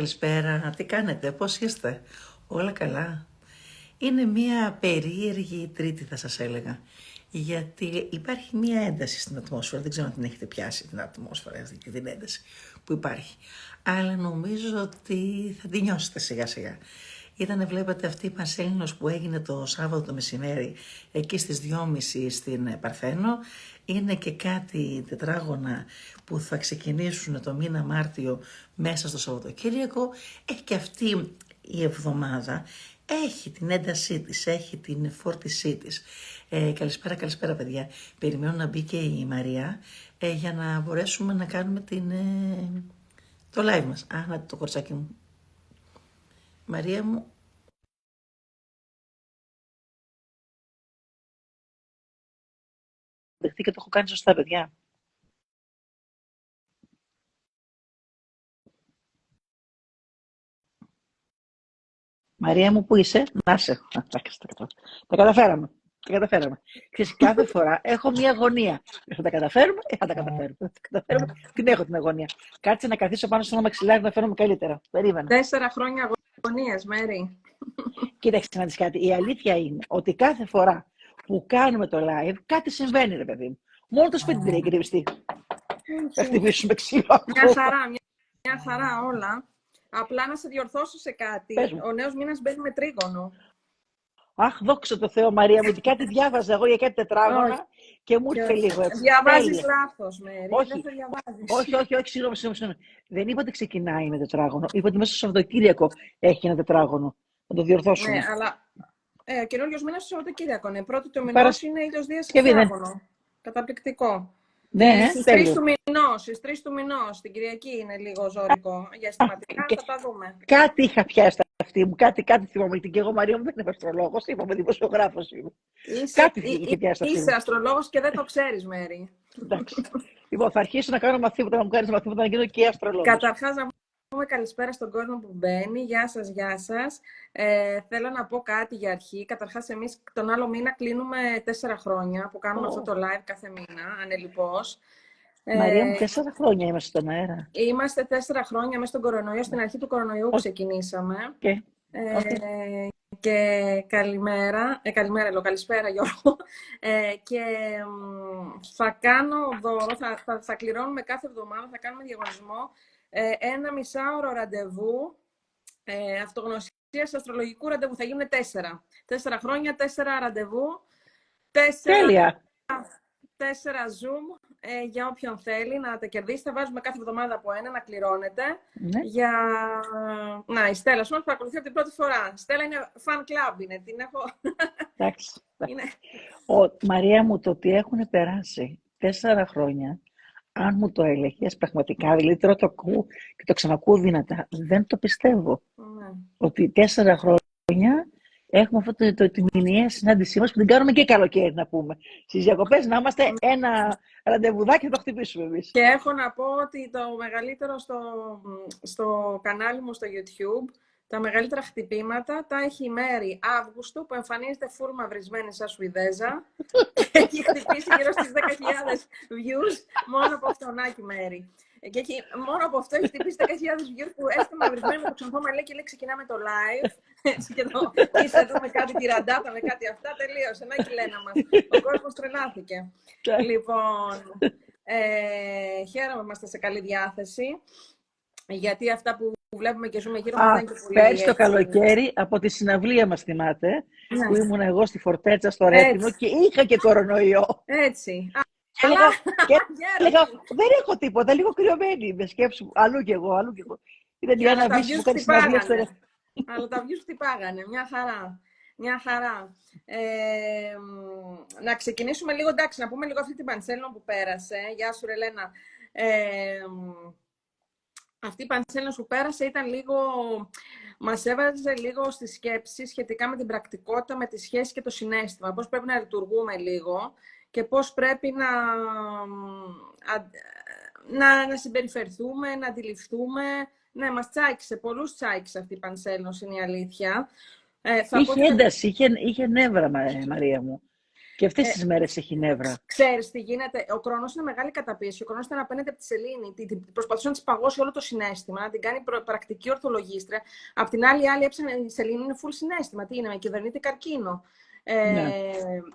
Καλησπέρα, τι κάνετε, πώς είστε, όλα καλά? Είναι μια περίεργη Τρίτη θα σας έλεγα, γιατί υπάρχει μια ένταση στην ατμόσφαιρα, δεν ξέρω αν την έχετε πιάσει την ατμόσφαιρα και την ένταση που υπάρχει, αλλά νομίζω ότι θα την νιώσετε σιγά σιγά. Βλέπετε αυτή η Πανσέλινος που έγινε το Σάββατο το μεσημέρι, εκεί στις 2.30 στην Παρθένο. Είναι και κάτι τετράγωνα που θα ξεκινήσουν το μήνα Μάρτιο μέσα στο Σαββατοκύριακο. Έχει και αυτή η εβδομάδα, έχει την έντασή της, έχει την φόρτισή της. Καλησπέρα παιδιά. Περιμένω να μπει και η Μαρία για να μπορέσουμε να κάνουμε το live μας. Να το κορτσάκι μου. Μαρία μου. Δεχτεί και το έχω κάνει σωστά, παιδιά. Μαρία μου, πού είσαι? Να σε. Τα καταφέραμε. Τα καταφέραμε. Ξέρεις, κάθε φορά έχω μια αγωνία. Θα τα καταφέρουμε, θα τα καταφέρουμε. Θα τα καταφέρουμε. Την έχω την αγωνία. Κάτσε να καθίσω πάνω σε ένα μαξιλάρι να φέρουμε καλύτερα. Περίμενα. 4 χρόνια αγωνίας, Μέρη. Κοίταξε να δεις κάτι. Η αλήθεια είναι ότι κάθε φορά που κάνουμε το live, κάτι συμβαίνει, ρε παιδί μου. Μόνο το σπίτι δεν έχει κρυβιστεί. Θα χτυπήσουμε ξύλο. Μια χαρά όλα. Απλά να σε διορθώσω σε κάτι. Ο νέος μήνας μπαίνει με τρίγωνο. Αχ, δόξα τω Θεώ, Μαρία μου, κάτι διάβαζα εγώ για κάτι τετράγωνα και μου ήρθε λίγο έτσι. Διαβάζεις λάθος, Μέρη. Όχι, συγγνώμη. Δεν είπα ότι ξεκινάει με τετράγωνο. Είπα ότι μέσα στο Σαββατοκύριακο έχει ένα τετράγωνο. Θα το διορθώσουμε. Ναι, αλλά ο καινούριος μήνας στο Σαββατοκύριακο. Ναι. Πρώτη του μηνός είναι ήλιος Δίας τετράγωνο. Καταπληκτικό. Ναι, στις 3 του μηνός, την Κυριακή είναι λίγο ζώρικο. Για αισθηματικά θα τα δούμε. Κάτι είχα πιάσει αυτή μου, κάτι θυμάμαι. Και εγώ, Μαρία μου, δεν είμαι αστρολόγος, είπαμε δημοσιογράφος είμαι. Κάτι είχε πιάσει αυτή. Είσαι αστρολόγος και δεν το ξέρεις, Μέρη. Εντάξει. Λοιπόν, θα αρχίσω να κάνω μαθήματα, να μου κάνεις μαθήματα να γίνω και αστρολόγος. Καταρχάς, να πούμε καλησπέρα στον κόσμο που μπαίνει. Γεια σας. Θέλω να πω κάτι για αρχή. Καταρχάς, εμείς τον άλλο μήνα κλείνουμε 4 χρόνια που κάνουμε αυτό το live κάθε μήνα, ανελιπώς. Μαρία μου, 4 χρόνια είμαστε στον αέρα. Είμαστε 4 χρόνια μέσα στον κορονοϊό. Στην αρχή του κορονοϊού ξεκινήσαμε. Και καλημέρα, καλησπέρα Γιώργο. Και θα κάνω δώρο, θα κληρώνουμε κάθε εβδομάδα, θα κάνουμε διαγωνισμό ένα μισάωρο ραντεβού αυτογνωσίας αστρολογικού ραντεβού. Θα γίνουν 4. 4 χρόνια, 4 ραντεβού. 4 Zoom για όποιον θέλει να τα κερδίσει. Θα βάζουμε κάθε εβδομάδα από ένα να κληρώνεται. Ναι. Η Στέλλα σου παρακολουθεί από την πρώτη φορά. Στέλλα είναι fan club, είναι. Την έχω... Εντάξει. Μαρία μου, το ότι έχουν περάσει 4 χρόνια, αν μου το έλεγες πραγματικά, δηλαδή τώρα το ακούω και το ξανακούω δυνατά, δεν το πιστεύω. Ναι. Ότι 4 χρόνια έχουμε αυτή τη μηνιαία συνάντησή μας που την κάνουμε και καλοκαίρι, να πούμε. Στις διακοπές να είμαστε ένα ραντεβουδάκι και το χτυπήσουμε εμείς. Και έχω να πω ότι το μεγαλύτερο στο κανάλι μου στο YouTube, τα μεγαλύτερα χτυπήματα τα έχει η Μέρη Αύγουστου που εμφανίζεται full μαυρισμένη σαν Σουηδέζα. Έχει χτυπήσει γύρω στις 10.000 views μόνο από αυτονάκι, Μέρη. Και μόνο από αυτό έχει χτυπήσει 10.000 views που έστω μαυρισμένη με το ξανθό μαλλί και λέει ξεκινάμε το live. Και είσαι εδώ με κάτι τυραντάτα, με κάτι αυτά, τελείωσε. Να η Λένα μας. Ο κόσμος τρελάθηκε. Λοιπόν, χαίρομαι, είμαστε σε καλή διάθεση. Γιατί αυτά που βλέπουμε και ζούμε γύρω μας δεν είναι και πολύ. Πέρσι το καλοκαίρι, από τη συναυλία μας θυμάται, που ήμουν εγώ στη Φορτέτσα στο Ρέθυμνο και είχα και κορονοϊό. Έτσι. Έλεγα, δεν έχω τίποτα, λίγο κρυωμένη με σκέψη, αλλού κι εγώ. Ήταν η Άννα Βύση που κάνει συναυλία στο Ρέθυμνο. Αλλά τα views χτυπάγανε, μια χαρά. Να ξεκινήσουμε λίγο, εντάξει, να πούμε λίγο αυτή την Πανσέλινο που πέρασε. Γεια σου, Ρελένα. Αυτή η Πανσέλινο που πέρασε ήταν λίγο, μας έβαζε λίγο στη σκέψη σχετικά με την πρακτικότητα, με τη σχέση και το συναίσθημα. Πώς πρέπει να λειτουργούμε λίγο και πώς πρέπει να συμπεριφερθούμε, να αντιληφθούμε. Ναι, μας τσάκισε, πολλούς τσάκισε αυτή η Πανσέλινος, είναι η αλήθεια. Είχε ένταση, είχε νεύρα, Μαρία μου. Και αυτές τις μέρες έχει νεύρα. Ξέρεις τι γίνεται. Ο Κρόνος είναι μεγάλη καταπίεση. Ο Κρόνος ήταν απέναντι από τη Σελήνη. Προσπαθούσε να της παγώσει όλο το συναίσθημα, να την κάνει πρακτική ορθολογίστρια. Απ' την άλλη, έψανε η Σελήνη είναι full συναίσθημα. Τι είναι, με κυβερνήτη καρκίνο. Ναι.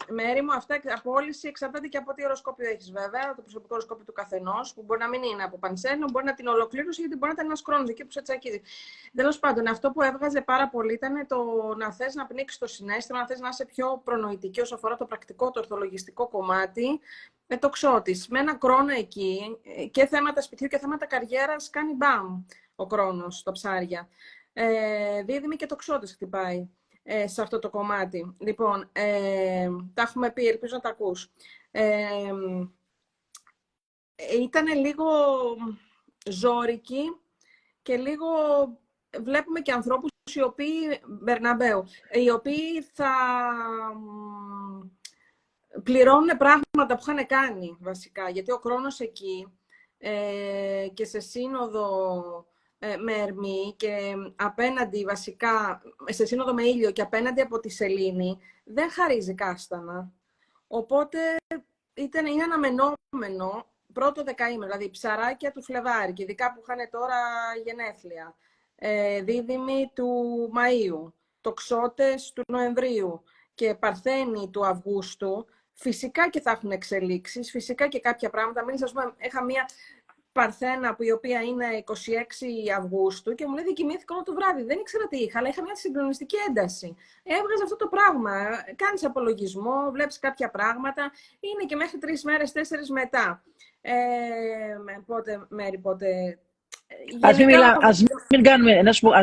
Μέρη μου, αυτά απόλυση εξαρτάται και από τι οροσκόπιο έχεις, βέβαια. Το προσωπικό οροσκόπιο του καθενός, που μπορεί να μην είναι από πανσέλινο, μπορεί να την ολοκλήρωσε, γιατί μπορεί να ήταν ένας Κρόνος εκεί που σε τσακίζει. Τέλος πάντων, αυτό που έβγαζε πάρα πολύ ήταν το να θες να πνίξεις το συναίσθημα, να θες να είσαι πιο προνοητική όσο αφορά το πρακτικό, το ορθολογιστικό κομμάτι. Με το ξώτης. Με ένα Κρόνο εκεί και θέματα σπιτιού και θέματα καριέρας κάνει μπαμ ο Κρόνος στο ψάρια. Δίδυμη και το ξώτης χτυπάει. Σε αυτό το κομμάτι. Λοιπόν, τα έχουμε πει, ελπίζω να τα ακούς. Ήταν λίγο ζώρικη και λίγο βλέπουμε και ανθρώπους οι οποίοι, Μπερναμπέου, οι οποίοι θα πληρώνουν πράγματα που είχαν κάνει βασικά. Γιατί ο Κρόνος εκεί και σε σύνοδο με Ερμή και απέναντι βασικά, σε σύνοδο με ήλιο και απέναντι από τη Σελήνη, δεν χαρίζει κάστανα. Οπότε είναι αναμενόμενο πρώτο δεκαήμερο, δηλαδή ψαράκια του Φλεβάρη, και ειδικά που είχαν τώρα γενέθλια, δίδυμοι του Μαΐου, τοξότες του Νοεμβρίου και παρθένοι του Αυγούστου, φυσικά και θα έχουν εξελίξεις, φυσικά και κάποια πράγματα. Μην σας πούμε, είχα μία Παρθένα που η οποία είναι 26 Αυγούστου και μου λέει κοιμήθηκα όλο το βράδυ. Δεν ήξερα τι είχα, αλλά είχα μια συγκλονιστική ένταση. Έβγαζε αυτό το πράγμα. Κάνεις απολογισμό, βλέπεις κάποια πράγματα. Είναι και μέχρι 3 μέρες, 4 μετά. Πότε. Ας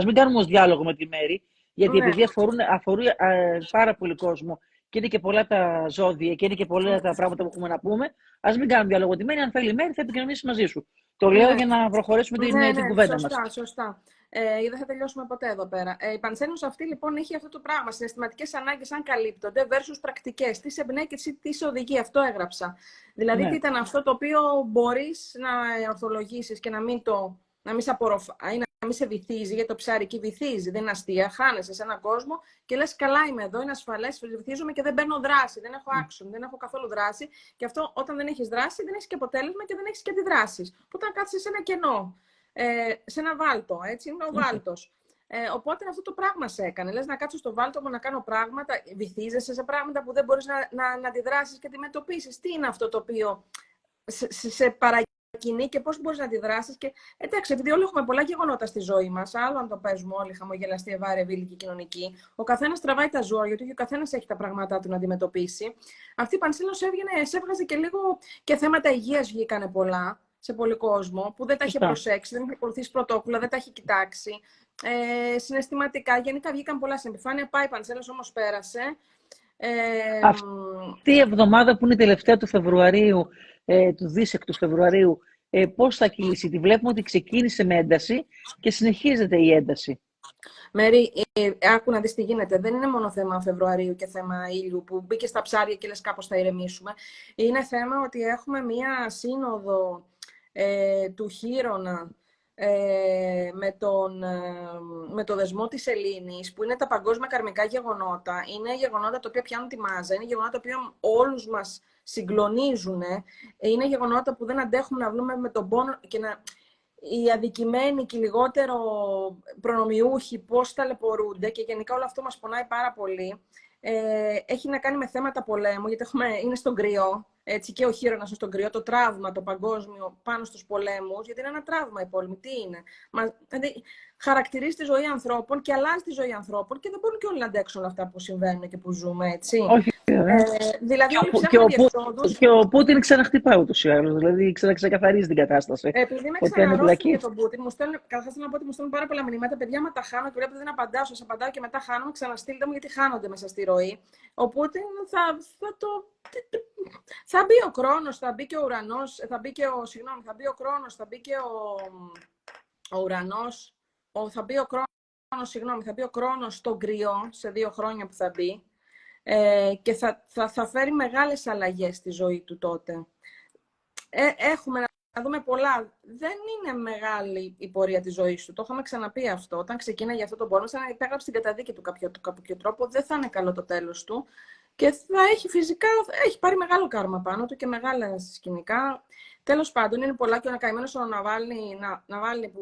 μην κάνουμε ως διάλογο με τη Μέρη, γιατί επειδή αφορούν πάρα πολύ κόσμο και είναι και πολλά τα ζώδια και είναι και πολλά τα πράγματα που έχουμε να πούμε, ας μην κάνουμε διάλογο με τη Μέρη. Αν θέλει η Μέρη, θα επικοινωνήσει μαζί σου. Το λέω για να προχωρήσουμε την κουβέντα μας. Σωστά. Δεν θα τελειώσουμε ποτέ εδώ πέρα. Η Πανσέλινος αυτή λοιπόν έχει αυτό το πράγμα. Συναισθηματικές ανάγκες αν καλύπτονται versus πρακτικές. Τι σε εμπνέει και τι σε οδηγεί. Αυτό έγραψα. Δηλαδή, τι ήταν αυτό το οποίο μπορείς να ορθολογήσεις και να μην σε απορροφάει, να μην σε βυθίζει, γιατί το ψάρι εκεί βυθίζει, δεν είναι αστεία. Χάνεσαι σε έναν κόσμο και λες: καλά είμαι εδώ, είναι ασφαλές, βυθίζομαι και δεν μπαίνω δράση, δεν έχω action, δεν έχω καθόλου δράση. Και αυτό όταν δεν έχεις δράση, δεν έχεις και αποτέλεσμα και δεν έχεις και αντιδράσεις. Που όταν κάτσεις σε ένα κενό, σε ένα βάλτο, έτσι είναι ο βάλτος. Οπότε αυτό το πράγμα σε έκανε. Λες να κάτσω στο βάλτο μου να κάνω πράγματα, βυθίζεσαι σε πράγματα που δεν μπορείς να αντιδράσεις και αντιμετωπίσεις. Τι είναι αυτό το οποίο σε παραγγέλνει και πώς μπορείς να αντιδράσεις. Και εντάξει, επειδή όλοι έχουμε πολλά γεγονότα στη ζωή μας, άλλο αν το παίζουμε όλοι χαμογελαστοί, ευάρε, και κοινωνικοί, ο καθένας τραβάει τα ζώα, γιατί ο καθένας έχει τα πράγματά του να αντιμετωπίσει. Αυτή η Πανσέλινος έβγαζε και λίγο και θέματα υγείας βγήκανε πολλά σε πολύ κόσμο που δεν τα είχε προσέξει, δεν είχε ακολουθήσει πρωτόκολλα, δεν τα είχε κοιτάξει. Συναισθηματικά, γενικά βγήκαν πολλά στην επιφάνεια. Πάει η Πανσέλινος, όμως πέρασε. Αυτή η εβδομάδα που είναι η τελευταία του Φεβρουαρίου, του δίσεκτου Φεβρουαρίου, πώς θα κυλήσει? Τη βλέπουμε ότι ξεκίνησε με ένταση και συνεχίζεται η ένταση. Μέρη, άκου να δεις τι γίνεται. Δεν είναι μόνο θέμα Φεβρουαρίου και θέμα ήλιου που μπήκε στα ψάρια και λες κάπως θα ηρεμήσουμε. Είναι θέμα ότι έχουμε μία σύνοδο του Χείρονα με το δεσμό της Σελήνης, που είναι τα παγκόσμια καρμικά γεγονότα. Είναι γεγονότα τα οποία πιάνουν τη μάζα, είναι γεγονότα τα οποία όλους μας συγκλονίζουν. Είναι γεγονότα που δεν αντέχουμε να βλούμε με τον πόνο και οι αδικημένοι και οι λιγότερο προνομιούχοι πώς ταλαιπωρούνται, και γενικά όλο αυτό μας πονάει πάρα πολύ. Έχει να κάνει με θέματα πολέμου, γιατί είναι στον κρυό, έτσι, και ο Χείρονας στον κρυό, το τραύμα, το παγκόσμιο πάνω στους πολέμους, γιατί είναι ένα τραύμα οι πόλεμοι. Τι είναι? Δηλαδή, χαρακτηρίζει τη ζωή ανθρώπων και αλλάζει τη ζωή ανθρώπων και δεν μπορούν και όλοι να αντέξουν όλα αυτά που συμβαίνουν και που ζούμε, έτσι. Όχι, δηλαδή, όλοι ψάχνουν διεξόδους. Και ο Πούτιν ξαναχτυπάει ούτως ή άλλως, δηλαδή ξεκαθαρίζει την κατάσταση. Επειδή με ξαναρρώστηκε τον Πούτιν, καταρχάς θέλω να πω ότι μου στέλνουν πάρα πολλά μηνύματα. Παιδιά, μα τα χάνω και βλέπετε δεν απαντάω. Σας απαντάω και μετά χάνομαι. Ξαναστείλτε μου, γιατί χάνονται μέσα στη ροή. Ο Πούτιν θα μπει ο Κρόνος, θα μπει και ο Ουρανός, θα μπει ο Κρόνος, θα μπει και ο Ουρανός, θα μπει ο Κρόνος, θα μπει ο Κρόνος στον κρυό σε 2 χρόνια που θα μπει, και θα φέρει μεγάλες αλλαγές στη ζωή του τότε. Έχουμε να δούμε πολλά. Δεν είναι μεγάλη η πορεία της ζωής του. Το είχαμε ξαναπεί αυτό. Όταν ξεκίναγε αυτό το πόλεμο, σαν να υπέγραψε την καταδίκη του κάποιο τρόπο. Δεν θα είναι καλό το τέλος του. Και θα έχει φυσικά, έχει πάρει μεγάλο κάρμα πάνω του και μεγάλα σκηνικά. Τέλος πάντων, είναι πολλά και ο καημένος ο Ναβάλνη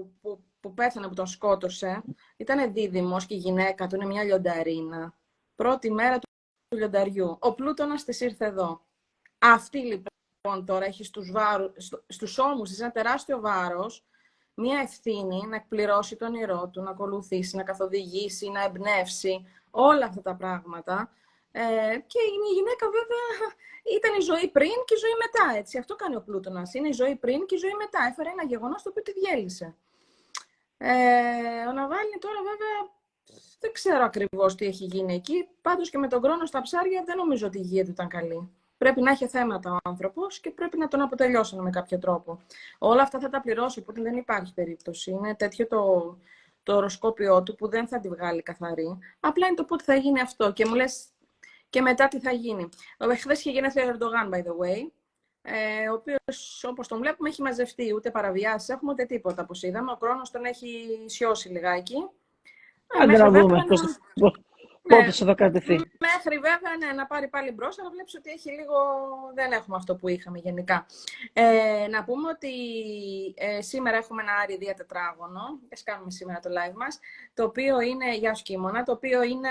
που πέθανε, που τον σκότωσε, ήταν δίδυμος και η γυναίκα του είναι μια λιονταρίνα. Πρώτη μέρα του λιονταριού. Ο Πλούτονας της ήρθε εδώ. Αυτή λοιπόν τώρα έχει στους ώμους της ένα τεράστιο βάρος, μια ευθύνη να εκπληρώσει τον όνειρό του, να ακολουθήσει, να καθοδηγήσει, να εμπνεύσει, όλα αυτά τα πράγματα. Και η γυναίκα βέβαια ήταν η ζωή πριν και η ζωή μετά, έτσι. Αυτό κάνει ο Πλούτονας. Είναι η ζωή πριν και η ζωή μετά. Έφερε ένα γεγονός το οποίο τη διέλυσε. Ο Ναβάλνη τώρα βέβαια δεν ξέρω ακριβώς τι έχει γίνει εκεί. Πάντως και με τον χρόνο στα ψάρια δεν νομίζω ότι η υγεία του ήταν καλή. Πρέπει να έχει θέματα ο άνθρωπος και πρέπει να τον αποτελειώσουν με κάποιο τρόπο. Όλα αυτά θα τα πληρώσει, οπότε δεν υπάρχει περίπτωση. Είναι τέτοιο το οροσκόπιό του που δεν θα τη βγάλει καθαρή. Απλά είναι το πότε θα γίνει αυτό. Και μου λες και μετά τι θα γίνει. Χθες είχε γενέθλια ο Ερντογάν, by the way, ο οποίος, όπως τον βλέπουμε, έχει μαζευτεί. Ούτε παραβιάσεις έχουμε, ούτε τίποτα, όπως είδαμε. Ο χρόνος τον έχει σιώσει λιγάκι. Άντε να δούμε πότε θα κρατηθεί. Μέχρι βέβαια να πάρει πάλι μπρος, αλλά βλέπεις ότι έχει λίγο... δεν έχουμε αυτό που είχαμε γενικά. Να πούμε ότι σήμερα έχουμε ένα Άρη Δία τετράγωνο, κάνουμε σήμερα το live μας, το οποίο είναι, γεια σου Κίμωνα, το οποίο είναι...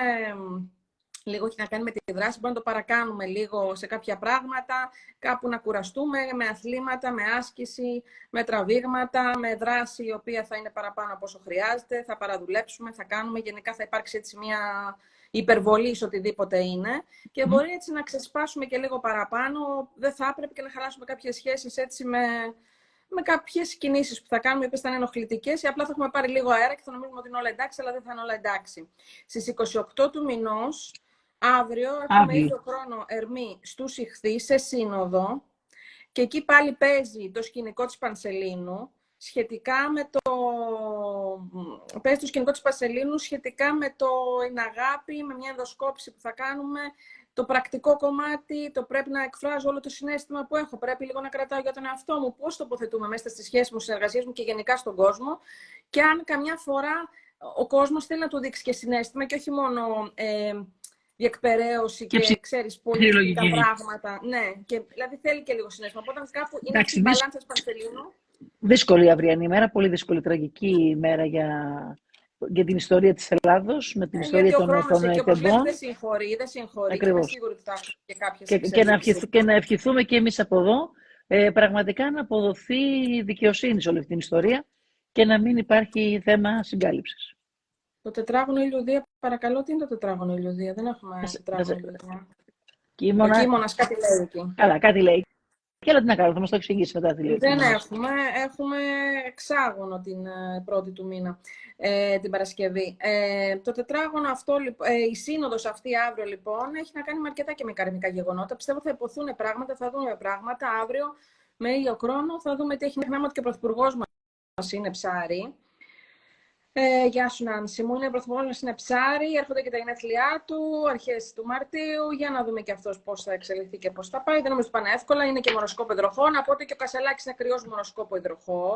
λίγο έχει να κάνει με τη δράση, μπορούμε να το παρακάνουμε λίγο σε κάποια πράγματα, κάπου να κουραστούμε με αθλήματα, με άσκηση, με τραβήγματα, με δράση η οποία θα είναι παραπάνω από όσο χρειάζεται, θα παραδουλέψουμε, θα κάνουμε, γενικά θα υπάρξει έτσι μια υπερβολή σε οτιδήποτε είναι και μπορεί έτσι να ξεσπάσουμε και λίγο παραπάνω, δεν θα έπρεπε και να χαλάσουμε κάποιες σχέσεις έτσι με κάποιες κινήσεις που θα κάνουμε, οι οποίες θα είναι ενοχλητικές ή απλά θα έχουμε πάρει λίγο αέρα και θα νομίζουμε ότι είναι όλα εντάξει, αλλά δεν θα είναι όλα εντάξει. Στις 28 του μηνός, αύριο έχουμε ίδιο χρόνο Ερμή στους Ιχθύς σε σύνοδο και εκεί πάλι παίζει το σκηνικό της Πανσελίνου σχετικά με παίζει το σκηνικό της Πανσελίνου σχετικά με την αγάπη, με μια ενδοσκόπηση που θα κάνουμε, το πρακτικό κομμάτι, το πρέπει να εκφράζω όλο το συναίσθημα που έχω, πρέπει λίγο να κρατάω για τον εαυτό μου, πώς τοποθετούμε μέσα στις σχέσεις μου, στις εργασίες μου και γενικά στον κόσμο και αν καμιά φορά ο κόσμος θέλει να του δείξει και συναίσθημα και όχι μόνο διεκπεραίωση και ξέρεις πολύ τα πράγματα. Ναι, και δηλαδή θέλει και λίγο συναίσθημα. Οπότε κάπου είναι στην μπαλάνσα της Πανσελίνου. Δύσκολη η αυριανή ημέρα, πολύ δύσκολη, τραγική ημέρα για την ιστορία της Ελλάδος, με την ιστορία των τεμπών. Δεν συγχωρεί, δεν συγχωρεί. Και είμαι σίγουρη ότι θα έχουν και κάποιες και να ευχηθούμε και εμείς από εδώ, πραγματικά να αποδοθεί δικαιοσύνη σε όλη αυτή την ιστορία και να μην υπάρχει θέμα συγκάλυψης. Το τετράγωνο ηλιοδία, παρακαλώ, τι είναι το τετράγωνο ηλιοδία? Δεν έχουμε τετράγωνο ηλιοδία. Ο Κίμωνας κάτι λέει εκεί. Καλά, κάτι λέει. Και άλλα τι να κάνω, θα μας το εξηγήσει μετά. Δεν έχουμε εξάγωνο την πρώτη του μήνα, την Παρασκευή. Το τετράγωνο αυτό, η σύνοδος αυτή αύριο λοιπόν, έχει να κάνει με αρκετά και με καρμικά γεγονότα. Πιστεύω θα υποθούν πράγματα, θα δούμε πράγματα αύριο με ήλιο χρόνο. Θα δούμε τι έχει να κάνει ότι και ο Πρωθυπουργός μας είναι ψάρι. Γεια σου Νάνση μου, είναι πρωθυπουργός μας, είναι ψάρι, έρχονται και τα γενέθλιά του, αρχές του Μαρτίου, για να δούμε και αυτός πώς θα εξελιχθεί και πώς θα πάει. Δεν νομίζω ότι πάνε εύκολα, είναι και μοροσκόπο υδροχό, να πω ότι και ο Κασελάκης είναι κρυός μοροσκόπο υδροχό,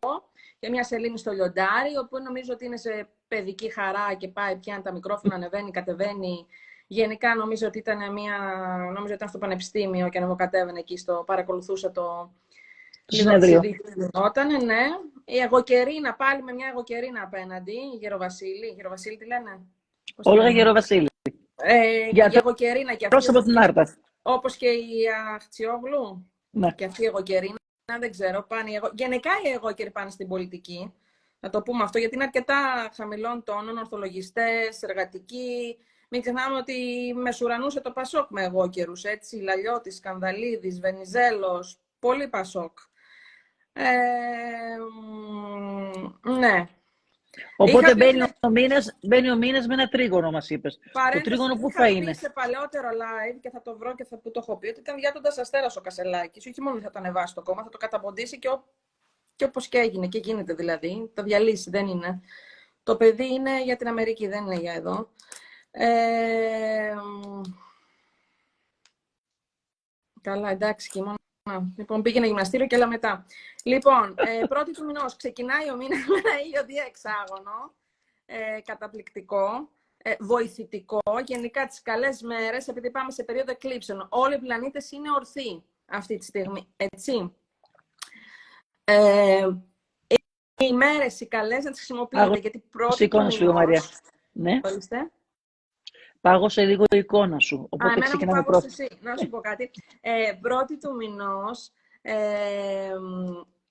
για μια σελήνη στο λιοντάρι, όπου νομίζω ότι είναι σε παιδική χαρά και πάει, πιάνει τα μικρόφωνα, ανεβαίνει, κατεβαίνει. Γενικά νομίζω ότι ήταν στο πανεπιστήμιο και ανεβοκατέβαινε εκεί, παρακολουθούσα το συνέδριο. Ναι. Η εγωκερίνα, πάλι με μια εγωκερίνα απέναντι, η Γεροβασίλη. Γεροβασίλη τι λένε? Όλγα Γεροβασίλη. Για εγωκερίνα και αυτή. Πρόσωπο την Άρτα. Όπως και η Αχτσιόγλου. Ναι. Και αυτή η εγωκερίνα, δεν ξέρω. Γενικά οι εγωκεροί πάνε στην πολιτική. Να το πούμε αυτό, γιατί είναι αρκετά χαμηλών τόνων, ορθολογιστές, εργατικοί. Μην ξεχνάμε ότι μεσουρανούσε το Πασόκ με εγώκερους, έτσι. Λαλιώτης, Σκανδαλίδης, Βενιζέλος, πολύ Πασόκ. Ναι. Οπότε μπαίνει ο μήνας με ένα τρίγωνο, μας είπες. Το τρίγωνο πού θα είναι? Σε παλαιότερο live και θα το βρω και που το έχω πει, ότι ήταν διάτοντας αστέρας ο Κασελάκης. Όχι μόνο θα το ανεβάσει το κόμμα, θα το καταποντήσει και όπως και έγινε και γίνεται δηλαδή. Το διαλύσει, δεν είναι. Το παιδί είναι για την Αμερική, δεν είναι για εδώ. Καλά, εντάξει, και μόνο. Λοιπόν, πήγαινε γυμναστήριο και έλα μετά. Λοιπόν, πρώτη του μηνός ξεκινάει ο μήνας με ένα ήλιο διεξάγωνο, καταπληκτικό. βοηθητικό. Γενικά τις καλές μέρες, επειδή πάμε σε περίοδο εκλείψεων, όλοι οι πλανήτες είναι ορθοί αυτή τη στιγμή, έτσι. Οι μέρες οι καλές να τις χρησιμοποιείτε, γιατί πρώτη του μηνός... Ναι. Ορίστε. Πάγωσε λίγο η εικόνα σου. Οπότε Εμένα μου ξεκινάμε πάγωσε εσύ. Να σου πω κάτι. Πρώτη του μηνός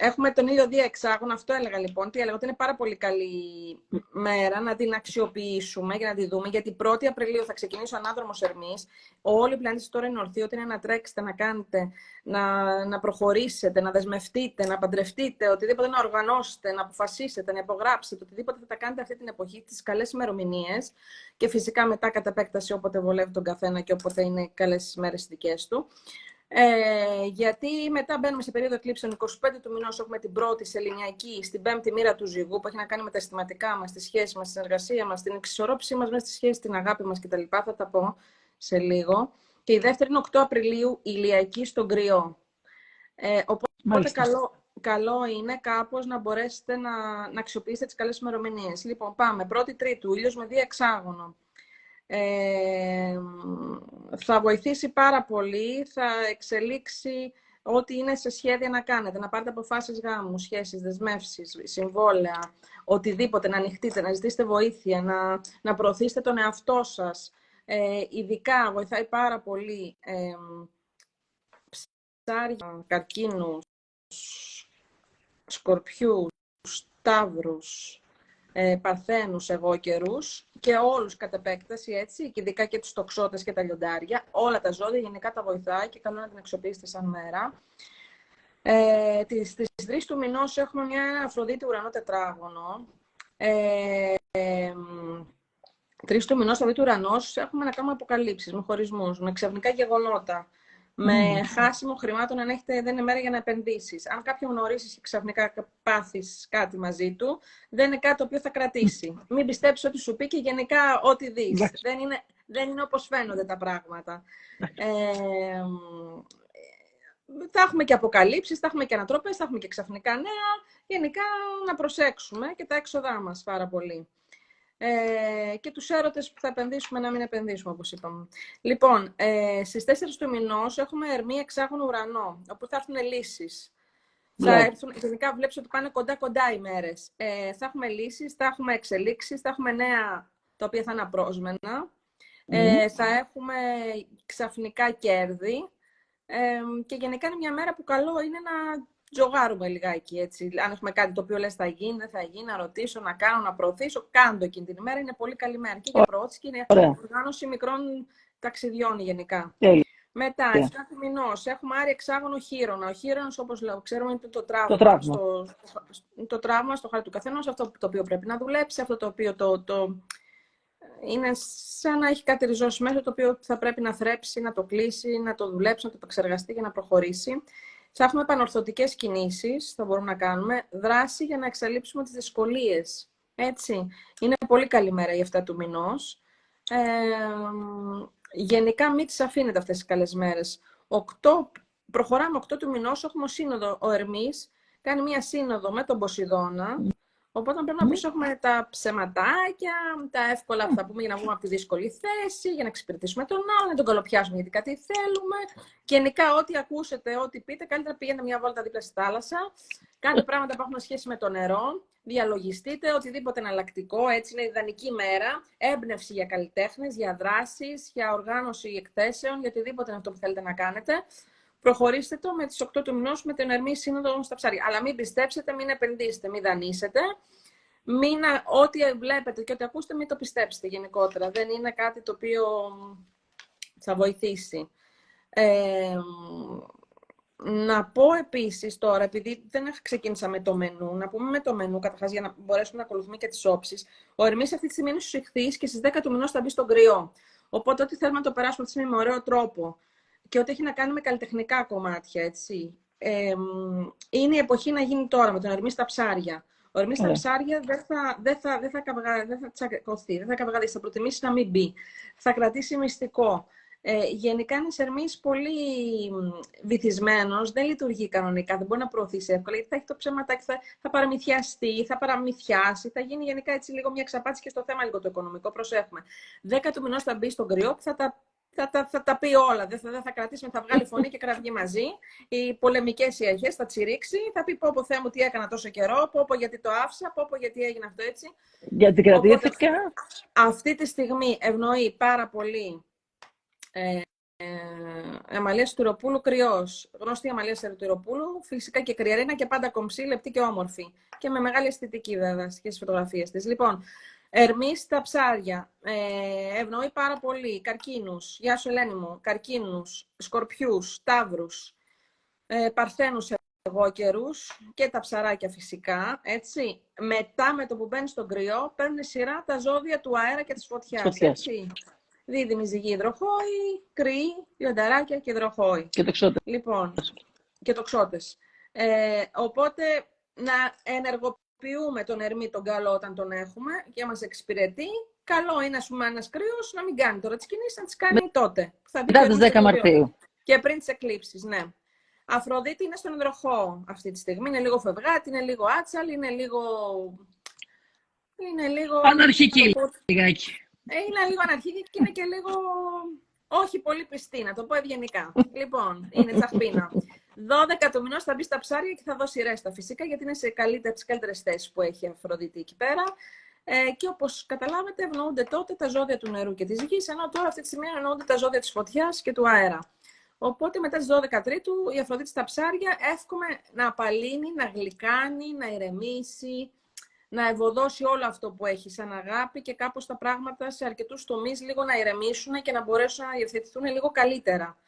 έχουμε τον ήλιο διεξάγωνο. Αυτό έλεγα λοιπόν. Τι έλεγα, ότι είναι πάρα πολύ καλή μέρα να την αξιοποιήσουμε και να τη δούμε. Γιατί 1η Απριλίου θα ξεκινήσει ο ανάδρομος Ερμής. Όλοι οι πλανήτες τώρα είναι ορθοί, ότι είναι να τρέξετε, να κάνετε, να προχωρήσετε, να δεσμευτείτε, να παντρευτείτε, οτιδήποτε να οργανώσετε, να αποφασίσετε, να υπογράψετε, οτιδήποτε θα τα κάνετε αυτή την εποχή, τις καλές ημερομηνίες. Και φυσικά μετά κατά επέκταση όποτε βολεύει τον καθένα και όποτε είναι καλές μέρες δικές του. Γιατί μετά μπαίνουμε σε περίοδο εκλείψεων. 25 του μηνός έχουμε την πρώτη σεληνιακή στην 5η μοίρα του ζυγού, που έχει να κάνει με τα αισθηματικά μας, τη σχέση μας, τη συνεργασία μας, την εξισορρόπησή μας μέσα στη σχέση, την αγάπη μας κτλ. Θα τα πω σε λίγο. Και η δεύτερη είναι 8 Απριλίου, ηλιακή στον Κρυό. Οπότε καλό είναι κάπως να μπορέσετε να αξιοποιήσετε τις καλές ημερομηνίες. Λοιπόν, πάμε. 1η Τρίτου, ήλιος με διεξάγωνο. Θα βοηθήσει πάρα πολύ, θα εξελίξει ό,τι είναι σε σχέδια να κάνετε, να πάρετε αποφάσεις γάμου, σχέσεις, δεσμεύσεις, συμβόλαια, οτιδήποτε, να ανοιχτείτε, να ζητήσετε βοήθεια, να προωθήσετε τον εαυτό σας. Ειδικά βοηθάει πάρα πολύ ψάρια, καρκίνους, σκορπιούς, ταύρους, παρθένους, εγώκερους και όλους κατ' επέκταση, έτσι, και ειδικά και τους τοξότες και τα λιοντάρια. Όλα τα ζώδια γενικά τα βοηθάει και καλό να την αξιοποιήσετε σαν μέρα. Στις 3 του μηνός έχουμε μια Αφροδίτη ουρανό τετράγωνο. 3 του μηνός Αφροδίτη ουρανός έχουμε να κάνουμε αποκαλύψεις, με χωρισμούς, με ξαφνικά γεγονότα. Με χάσιμο χρημάτων, αν δεν είναι μέρα για να επενδύσεις. Αν κάποιον γνωρίσεις και ξαφνικά πάθεις κάτι μαζί του, δεν είναι κάτι το οποίο θα κρατήσει. Μην πιστέψεις ό,τι σου πει και γενικά ό,τι δεις. Δεν είναι όπως φαίνονται τα πράγματα. Θα έχουμε και αποκαλύψεις, θα έχουμε και ανατροπές, θα έχουμε και ξαφνικά νέα. Γενικά να προσέξουμε και τα έξοδά μας πάρα πολύ. Και τους έρωτες που θα επενδύσουμε να μην επενδύσουμε, όπως είπαμε. Λοιπόν, στις 4 του μηνός έχουμε Ερμή εξάγωνο ουρανό, όπου θα έρθουν λύσεις. Θα έρθουν, γενικά βλέπεις ότι πάνε κοντά οι μέρες. Θα έχουμε λύσεις, θα έχουμε εξελίξεις, θα έχουμε νέα τα οποία θα είναι απρόσμενα. Θα έχουμε ξαφνικά κέρδη. Και γενικά είναι μια μέρα που καλό είναι να τζογάρουμε λιγάκι, έτσι. Αν έχουμε κάτι το οποίο λες θα γίνει, δεν θα γίνει, να ρωτήσω, να κάνω, να προωθήσω, κάνω εκείνη την ημέρα. Είναι πολύ καλή μέρα. Και για προώθηση και για οργάνωση μικρών ταξιδιών γενικά. Μετά, 7 του μηνός, έχουμε Άρη εξάγωνο Χείρονα. Ο Χείρονας, όπως λέω, ξέρουμε, είναι το τραύμα. Το τραύμα στο χάρτη του καθενός, αυτό το οποίο πρέπει να δουλέψει, αυτό το οποίο είναι σαν να έχει κάτι ριζώσει μέσα, το οποίο θα πρέπει να θρέψει, να το κλείσει, να το δουλέψει, να το επεξεργαστεί για να προχωρήσει. Θα έχουμε επανορθωτικές κινήσεις, θα μπορούμε να κάνουμε δράση για να εξαλείψουμε τις δυσκολίες. Έτσι. Είναι πολύ καλή μέρα η 7 του μηνός. Γενικά μην τις αφήνετε αυτές τις καλές μέρες. Προχωράμε 8 του μηνός, έχουμε σύνοδο ο Ερμής, κάνει μία σύνοδο με τον Ποσειδώνα. Οπότε πρέπει να προσέχουμε τα ψεματάκια, τα εύκολα που θα πούμε για να βγούμε από τη δύσκολη θέση, για να εξυπηρετήσουμε τον άλλον, να τον καλοπιάσουμε γιατί κάτι θέλουμε. Και γενικά, ό,τι ακούσετε, ό,τι πείτε, καλύτερα πηγαίνετε μια βόλτα δίπλα στη θάλασσα. Κάντε πράγματα που έχουν σχέση με το νερό. Διαλογιστείτε οτιδήποτε εναλλακτικό. Έτσι είναι η ιδανική μέρα. Έμπνευση για καλλιτέχνες, για δράσεις, για οργάνωση εκθέσεων, για οτιδήποτε είναι αυτό που θέλετε να κάνετε. Προχωρήστε το με τις 8 του μηνός με την Ερμή σύνοδο στα ψάρια. Αλλά μην πιστέψετε, μην επενδύσετε, μην δανείσετε. Ό,τι βλέπετε και ό,τι ακούσετε, μην το πιστέψετε γενικότερα. Δεν είναι κάτι το οποίο θα βοηθήσει. Να πω επίσης τώρα, επειδή δεν ξεκίνησα με το μενού, να πούμε με το μενού καταρχάς για να μπορέσουμε να ακολουθούμε και τις όψεις. Ο Ερμής αυτή τη στιγμή είναι στους Ιχθύες και στις 10 του μηνός θα μπει στον Κρυό. Οπότε, ό,τι θέλουμε να το περάσουμε αυτή τη στιγμή με ωραίο τρόπο και ό,τι έχει να κάνει με καλλιτεχνικά κομμάτια, έτσι. Είναι η εποχή να γίνει τώρα με τον Ερμή στα ψάρια. Ο Ερμής στα ψάρια δεν θα τσακωθεί, δεν θα καυγαδίσει, θα προτιμήσει να μην μπει. Θα κρατήσει μυστικό. Γενικά ένας Ερμής πολύ βυθισμένος δεν λειτουργεί κανονικά, δεν μπορεί να προωθήσει εύκολα, γιατί θα έχει το ψέματάκι, θα παραμυθιαστεί, θα παραμυθιάσει, θα γίνει γενικά έτσι λίγο μια εξαπάτηση και στο θέμα λίγο το οικονομικό. Προσέχουμε. 10 του μηνός θα μπει στον κρυό που θα τα πει όλα. Δεν θα κρατήσει, θα βγάλει φωνή και κραυγή μαζί. Οι πολεμικές οι αρχές θα τσιρίξει, θα πει πω Θεέ μου τι έκανα τόσο καιρό, πω γιατί το άφησα, πω γιατί έγινε αυτό έτσι. Γιατί κρατήθηκα. Αυτή τη στιγμή ευνοεί πάρα πολύ Αμαλία Σωτηροπούλου, κρυός. Γνωστή η Αμαλία Σωτηροπούλου, φυσικά και κρυαρίνα και πάντα κομψή, λεπτή και όμορφη. Και με μεγάλη αισθητική βέβαια στις φωτογραφίες της. Λοιπόν, Ερμής στα ψάρια. Ευνοεί πάρα πολύ καρκίνους. Γεια σου Ελένη μου. Καρκίνους, σκορπιούς, ταύρους, παρθένους εγώκερους και τα ψαράκια φυσικά. Έτσι. Μετά με το που μπαίνει στον κρυό παίρνει σειρά τα ζώδια του αέρα και της φωτιάς. Έτσι. Δίδυμη, ζυγή, υδροχόη, κρυή, λιονταράκια και υδροχόη. Και τοξότες. Λοιπόν, και τοξότες. Οπότε να ενεργοποιούμε τον Ερμή τον καλό όταν τον έχουμε και μας εξυπηρετεί. Καλό είναι, ας πούμε, ένας κρύος να μην κάνει τώρα τις κινήσεις, να τις κάνει τότε. Μετά τις 10 Μαρτίου. Και πριν τις εκλήψεις, ναι. Αφροδίτη είναι στον υδροχό αυτή τη στιγμή. Είναι λίγο φευγάτη, είναι λίγο άτσαλη, είναι λίγο... Αναρχική λιγάκι. Είναι λίγο αναρχική και είναι και λίγο όχι πολύ πιστή, να το πω ευγενικά. Λοιπόν, είναι τσαχπίνα. 12 του μηνός θα μπει στα ψάρια και θα δώσει ρέστα φυσικά, γιατί είναι σε τις καλύτερες θέσεις που έχει η Αφροδίτη εκεί πέρα. Και όπως καταλάβετε, ευνοούνται τότε τα ζώδια του νερού και της γης, ενώ τώρα αυτή τη στιγμή ευνοούνται τα ζώδια της φωτιάς και του αέρα. Οπότε μετά τις 12 Τρίτου η Αφροδίτη στα ψάρια εύχομαι να απαλύνει, να γλυκάνει, να ηρεμήσει, να ευωδώσει όλο αυτό που έχει σαν αγάπη και κάπως τα πράγματα σε αρκετούς τομείς λίγο να ηρεμήσουν και να μπορέσουν να διευθετηθούν λίγο καλύτερα.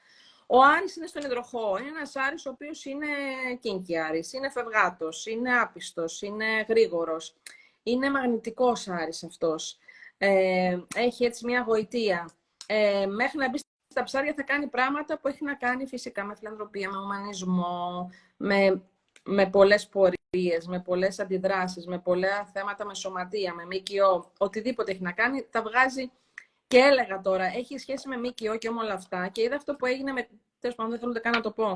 Ο Άρης είναι στον υδροχό. Είναι ένας Άρης ο οποίος είναι κίνκι Άρης, είναι φευγάτος, είναι άπιστος, είναι γρήγορος. Είναι μαγνητικός Άρης αυτός. Έχει έτσι μια γοητεία. Μέχρι να μπει στα ψάρια θα κάνει πράγματα που έχει να κάνει φυσικά με φιλανθρωπία, με ουμανισμό, με πολλές πορείες, με πολλές αντιδράσεις, με πολλά θέματα με σωματεία, με ΜΚΟ, οτιδήποτε έχει να κάνει, τα βγάζει και έλεγα τώρα, έχει σχέση με ΜΚΟ και με όλα αυτά και είδα αυτό που έγινε με, τέλος πάντων δεν θέλω καν να το πω,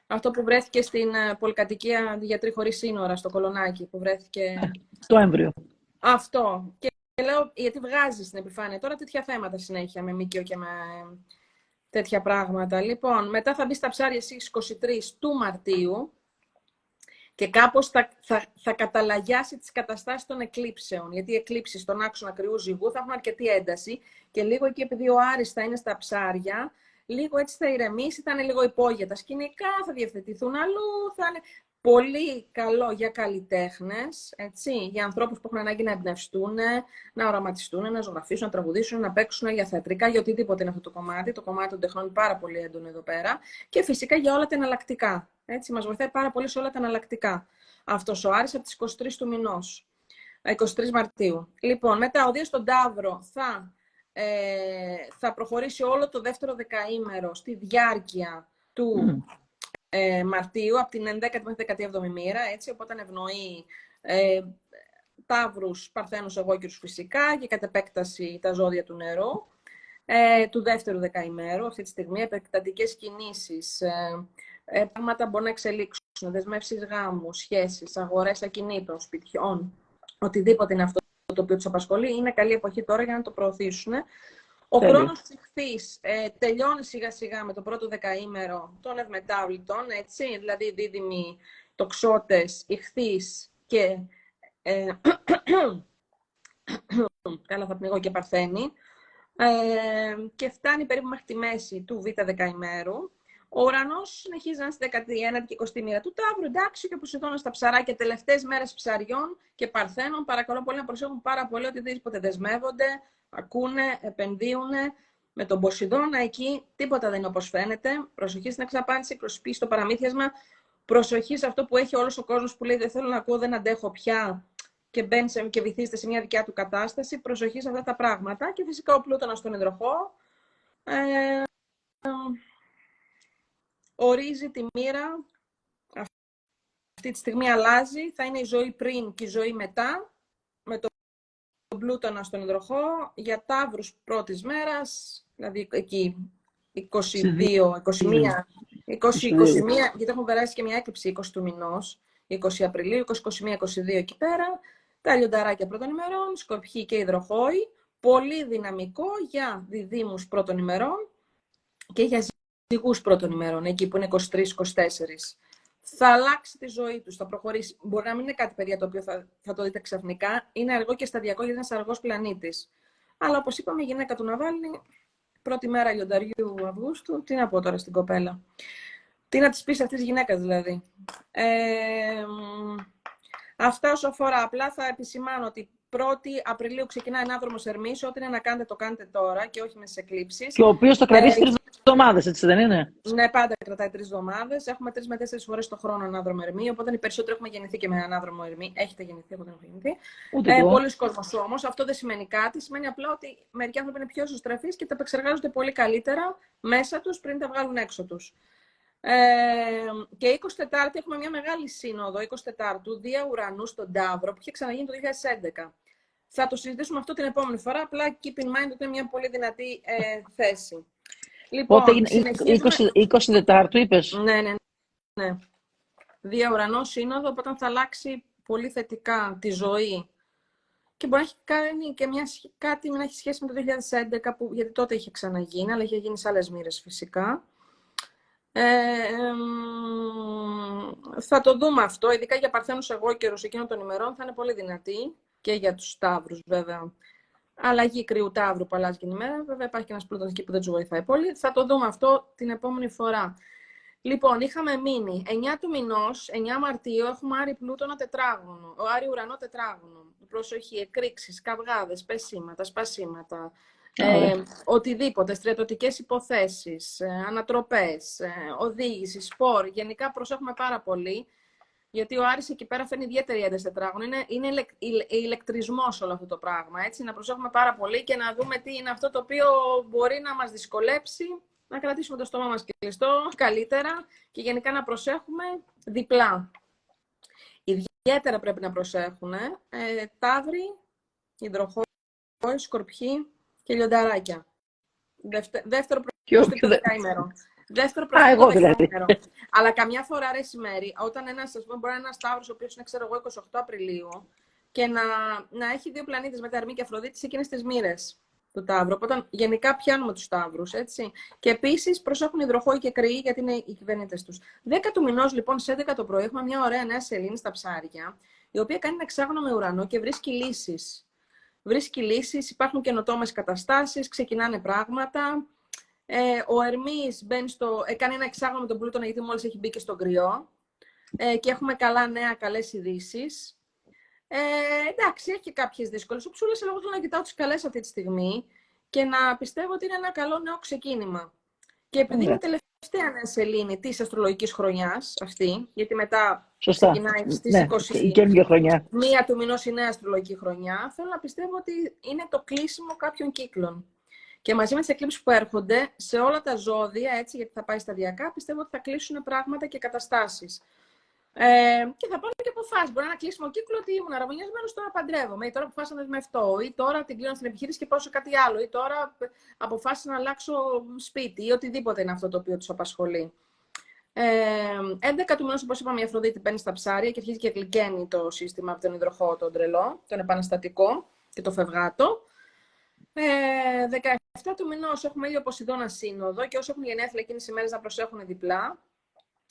αυτό που βρέθηκε στην πολυκατοικία Γιατροί Χωρίς Σύνορα, στο Κολονάκι, που βρέθηκε... Το έμβριο. Αυτό. Και λέω, γιατί βγάζει στην επιφάνεια τώρα τέτοια θέματα συνέχεια με ΜΚΟ και με τέτοια πράγματα. Λοιπόν, μετά θα μπει στα ψάρια στις 23 του Μαρτίου, και κάπως θα καταλαγιάσει τις καταστάσεις των εκλήψεων. Γιατί οι εκλήψεις στον άξονα κρυού ζυγού θα έχουν αρκετή ένταση και λίγο εκεί, επειδή ο Άρης θα είναι στα ψάρια, λίγο έτσι θα ηρεμήσει, θα είναι λίγο υπόγεια σκηνικά, θα διευθετηθούν αλλού, θα είναι πολύ καλό για καλλιτέχνες, έτσι, για ανθρώπους που έχουν ανάγκη να εμπνευστούν, να οραματιστούν, να ζωγραφίσουν, να τραγουδήσουν, να παίξουν για θεατρικά, για οτιδήποτε είναι αυτό το κομμάτι. Το κομμάτι των τεχνών είναι πάρα πολύ έντονο εδώ πέρα. Και φυσικά για όλα τα εναλλακτικά. Έτσι, μας βοηθάει πάρα πολύ σε όλα τα εναλλακτικά. Αυτός ο Άρης από τις 23 του μηνός. 23 Μαρτίου. Λοιπόν, μετά ο Δίας στον Ταύρο θα προχωρήσει όλο το δεύτερο δεκαήμερο στη διάρκεια του Μαρτίου, από την 11η μέχρι 17η μοίρα, έτσι, οπότε ευνοεί ταύρους, παρθένους, εγώκερους φυσικά και κατ' επέκταση τα ζώδια του νερού, του δεύτερου δεκαημέρου. Αυτή τη στιγμή επεκτατικές κινήσεις, πράγματα μπορούν να εξελίξουν, δεσμεύσεις γάμου, σχέσεις, αγορές ακινήτων, σπιτιών, οτιδήποτε είναι αυτό το οποίο τους απασχολεί. Είναι καλή εποχή τώρα για να το προωθήσουν. Ο χρόνος της Ιχθύς τελειώνει σιγά σιγά με το πρώτο δεκαήμερο των ευμετάβλητων, έτσι, δηλαδή δίδυμοι, τοξότες, Ιχθύς και καλά θα πνιγώ και παρθένη, και φτάνει περίπου μέχρι τη μέση του β' δεκαημέρου. Ο ουρανός συνεχίζει να είναι στη 19η και 20η μοίρα του Ταύρου, εντάξει, και ο Ποσειδώνας στα ψαράκια, τελευταίες μέρες ψαριών και παρθένων. Παρακαλώ πολύ να προσέχουν πάρα πολύ οτιδήποτε δεσμεύονται, ακούνε, επενδύουν με τον Ποσειδώνα. Εκεί τίποτα δεν είναι όπως φαίνεται. Προσοχή στην εξαπάντηση, προσοχή στο παραμύθιασμα, προσοχή σε αυτό που έχει όλος ο κόσμος που λέει δεν θέλω να ακούω, δεν αντέχω πια και μπαίνει και βυθίζεται σε μια δικιά του κατάσταση. Προσοχή σε αυτά τα πράγματα. Και φυσικά ο Πλούτονας στον υδροχό ορίζει τη μοίρα. Αυτή τη στιγμή αλλάζει. Θα είναι η ζωή πριν και η ζωή μετά. Με τον Πλούτονα στον υδροχό. Για ταύρους πρώτης μέρας, δηλαδή εκεί 22, 21, 20, γιατί έχουν περάσει και μια έκλειψη 20 του μηνός, 20 Απριλίου, 20, 21, 22 εκεί πέρα. Τα λιονταράκια πρώτων ημερών, σκορπιοί και υδροχόοι. Πολύ δυναμικό για διδύμους πρώτων ημερών και για ζυγούς πρώτων ημερών, εκεί που είναι 23-24. Θα αλλάξει τη ζωή τους, θα προχωρήσει. Μπορεί να μην είναι κάτι, παιδιά, το οποίο θα το δείτε ξαφνικά. Είναι αργό και σταδιακό, γιατί είναι ένας αργός πλανήτης. Αλλά όπως είπαμε, η γυναίκα του Ναβάλνη, πρώτη μέρα λιονταριού Αυγούστου, τι να πω τώρα στην κοπέλα. Τι να της πεις αυτής της γυναίκας, δηλαδή. Αυτά όσο αφορά. Απλά θα επισημάνω ότι 1η Απριλίου ξεκινάει ανάδρομος Ερμής. Ό,τι είναι να κάνετε, το κάνετε τώρα και όχι με τις εκλήψεις. Και ο οποίος θα κρατήσει 3 εβδομάδες, έτσι δεν είναι? Ναι, πάντα κρατάει 3 εβδομάδες. Έχουμε 3 με 4 φορές το χρόνο ανάδρομο Ερμή. Οπότε οι περισσότεροι έχουμε γεννηθεί και με ανάδρομο Ερμή. Έχετε γεννηθεί, εγώ δεν έχω γεννηθεί. Πολλοί κόσμος όμως. Αυτό δεν σημαίνει κάτι. Σημαίνει απλά ότι μερικοί άνθρωποι είναι πιο ισοστρεφείς και τα επεξεργάζονται πολύ καλύτερα μέσα τους πριν τα βγάλουν έξω τους. Και 24η έχουμε μια μεγάλη σύνοδο, 24ου, Δία Ουρανού στον Ταύρο, που είχε ξαναγίνει το 2011. Θα το συζητήσουμε αυτό την επόμενη φορά, απλά keep in mind ότι είναι μια πολύ δυνατή θέση. Λοιπόν, πότε είναι, 24ου είπες? Ναι. Δία Ουρανό σύνοδο, οπότε θα αλλάξει πολύ θετικά τη ζωή. Και μπορεί να έχει κάνει και κάτι να έχει σχέση με το 2011, γιατί τότε είχε ξαναγίνει, αλλά είχε γίνει σε άλλες μοίρες φυσικά. Θα το δούμε αυτό, ειδικά για Παρθένους εγώκερους εκείνων των ημερών θα είναι πολύ δυνατή και για τους Σταύρους βέβαια. Αλλαγή κρυού Ταύρου που αλλάζει την ημέρα, βέβαια υπάρχει και ένας Πλούτονας εκεί που δεν τους βοηθάει πολύ. Θα το δούμε αυτό την επόμενη φορά. Λοιπόν, είχαμε μείνει 9 του μηνός, 9 Μαρτίου, έχουμε Άρη Πλούτονα τετράγωνο, Άρη Ουρανό τετράγωνο. Προσοχή, εκρήξεις, καυγάδες, πεσήματα, σπασίματα. Οτιδήποτε, στρατιωτικές υποθέσεις, ανατροπές, οδήγηση, σπορ. Γενικά προσέχουμε πάρα πολύ, γιατί ο Άρης εκεί πέρα φέρνει ιδιαίτερη ένταση τετράγωνο. Είναι ηλεκτρισμός όλο αυτό το πράγμα. Έτσι, να προσέχουμε πάρα πολύ και να δούμε τι είναι αυτό το οποίο μπορεί να μας δυσκολέψει, να κρατήσουμε το στόμα μας κλειστό καλύτερα και γενικά να προσέχουμε διπλά. Ιδιαίτερα πρέπει να προσέχουν Ταύροι, Υδροχόοι, Σκορπιοί και λιονταράκια. Δεύτερο προστίκο δεκαήμερο. Εγώ δηλαδή. Αλλά καμιά φορά ρε σημαίνει, όταν μπορεί ένας Ταύρος, ο οποίος είναι, ξέρω εγώ, 28 Απριλίου, και να έχει 2 πλανήτες με τα Ερμή και Αφροδίτη σε εκείνες τις μοίρες του Ταύρου. Οπότε γενικά πιάνουμε τους Ταύρους, έτσι. Και επίσης προσέχουν Υδροχόοι και Κρυοί, γιατί είναι οι κυβερνήτες τους. 10 του μηνός, λοιπόν, σε 11 το πρωί, έχουμε μια ωραία νέα σελήνη στα ψάρια, η οποία κάνει ένα εξάγωνο με ουρανό και βρίσκει λύσεις. Βρίσκει λύσεις, υπάρχουν καινοτόμες καταστάσεις, ξεκινάνε πράγματα. Ο Ερμής κάνει ένα εξάγωνο με τον Πλούτονα, γιατί μόλις έχει μπει και στον Κρυό. Και έχουμε καλά νέα, καλές ειδήσεις. Εντάξει, έχει και κάποιες δύσκολες οψούλες, αλλά εγώ θέλω να κοιτάω τις καλές αυτή τη στιγμή και να πιστεύω ότι είναι ένα καλό νέο ξεκίνημα. Και επειδή είναι η τελευταία νέα σελήνη της αστρολογικής χρονιάς αυτή, γιατί μετά ξεκινάει στις 21 του μηνός η νέα αστρολογική χρονιά, θέλω να πιστεύω ότι είναι το κλείσιμο κάποιων κύκλων. Και μαζί με τις εκλήψεις που έρχονται σε όλα τα ζώδια, έτσι, γιατί θα πάει σταδιακά, πιστεύω ότι θα κλείσουν πράγματα και καταστάσεις. Και θα πάρω και αποφάσεις. Μπορεί να κλείσουμε ο κύκλο ότι ήμουν αραβωνιασμένος, τώρα παντρεύομαι. Ή τώρα αποφάσισα να δεσμευτώ. Ή τώρα την κλείνω στην επιχείρηση και πάω σε κάτι άλλο. Ή τώρα αποφάσισα να αλλάξω σπίτι. Ή οτιδήποτε είναι αυτό το οποίο τους απασχολεί. 11 του μηνός, όπως είπαμε, η Αφροδίτη μπαίνει στα ψάρια και αρχίζει και γλυκαίνει το σύστημα από τον υδροχό, τον τρελό, τον επαναστατικό και το φευγάτο. 17 του μηνός έχουμε ήλιο Ποσειδώνα σύνοδο και όσοι έχουν γενέθλια εκείνες οι μέρες να προσέχουν διπλά.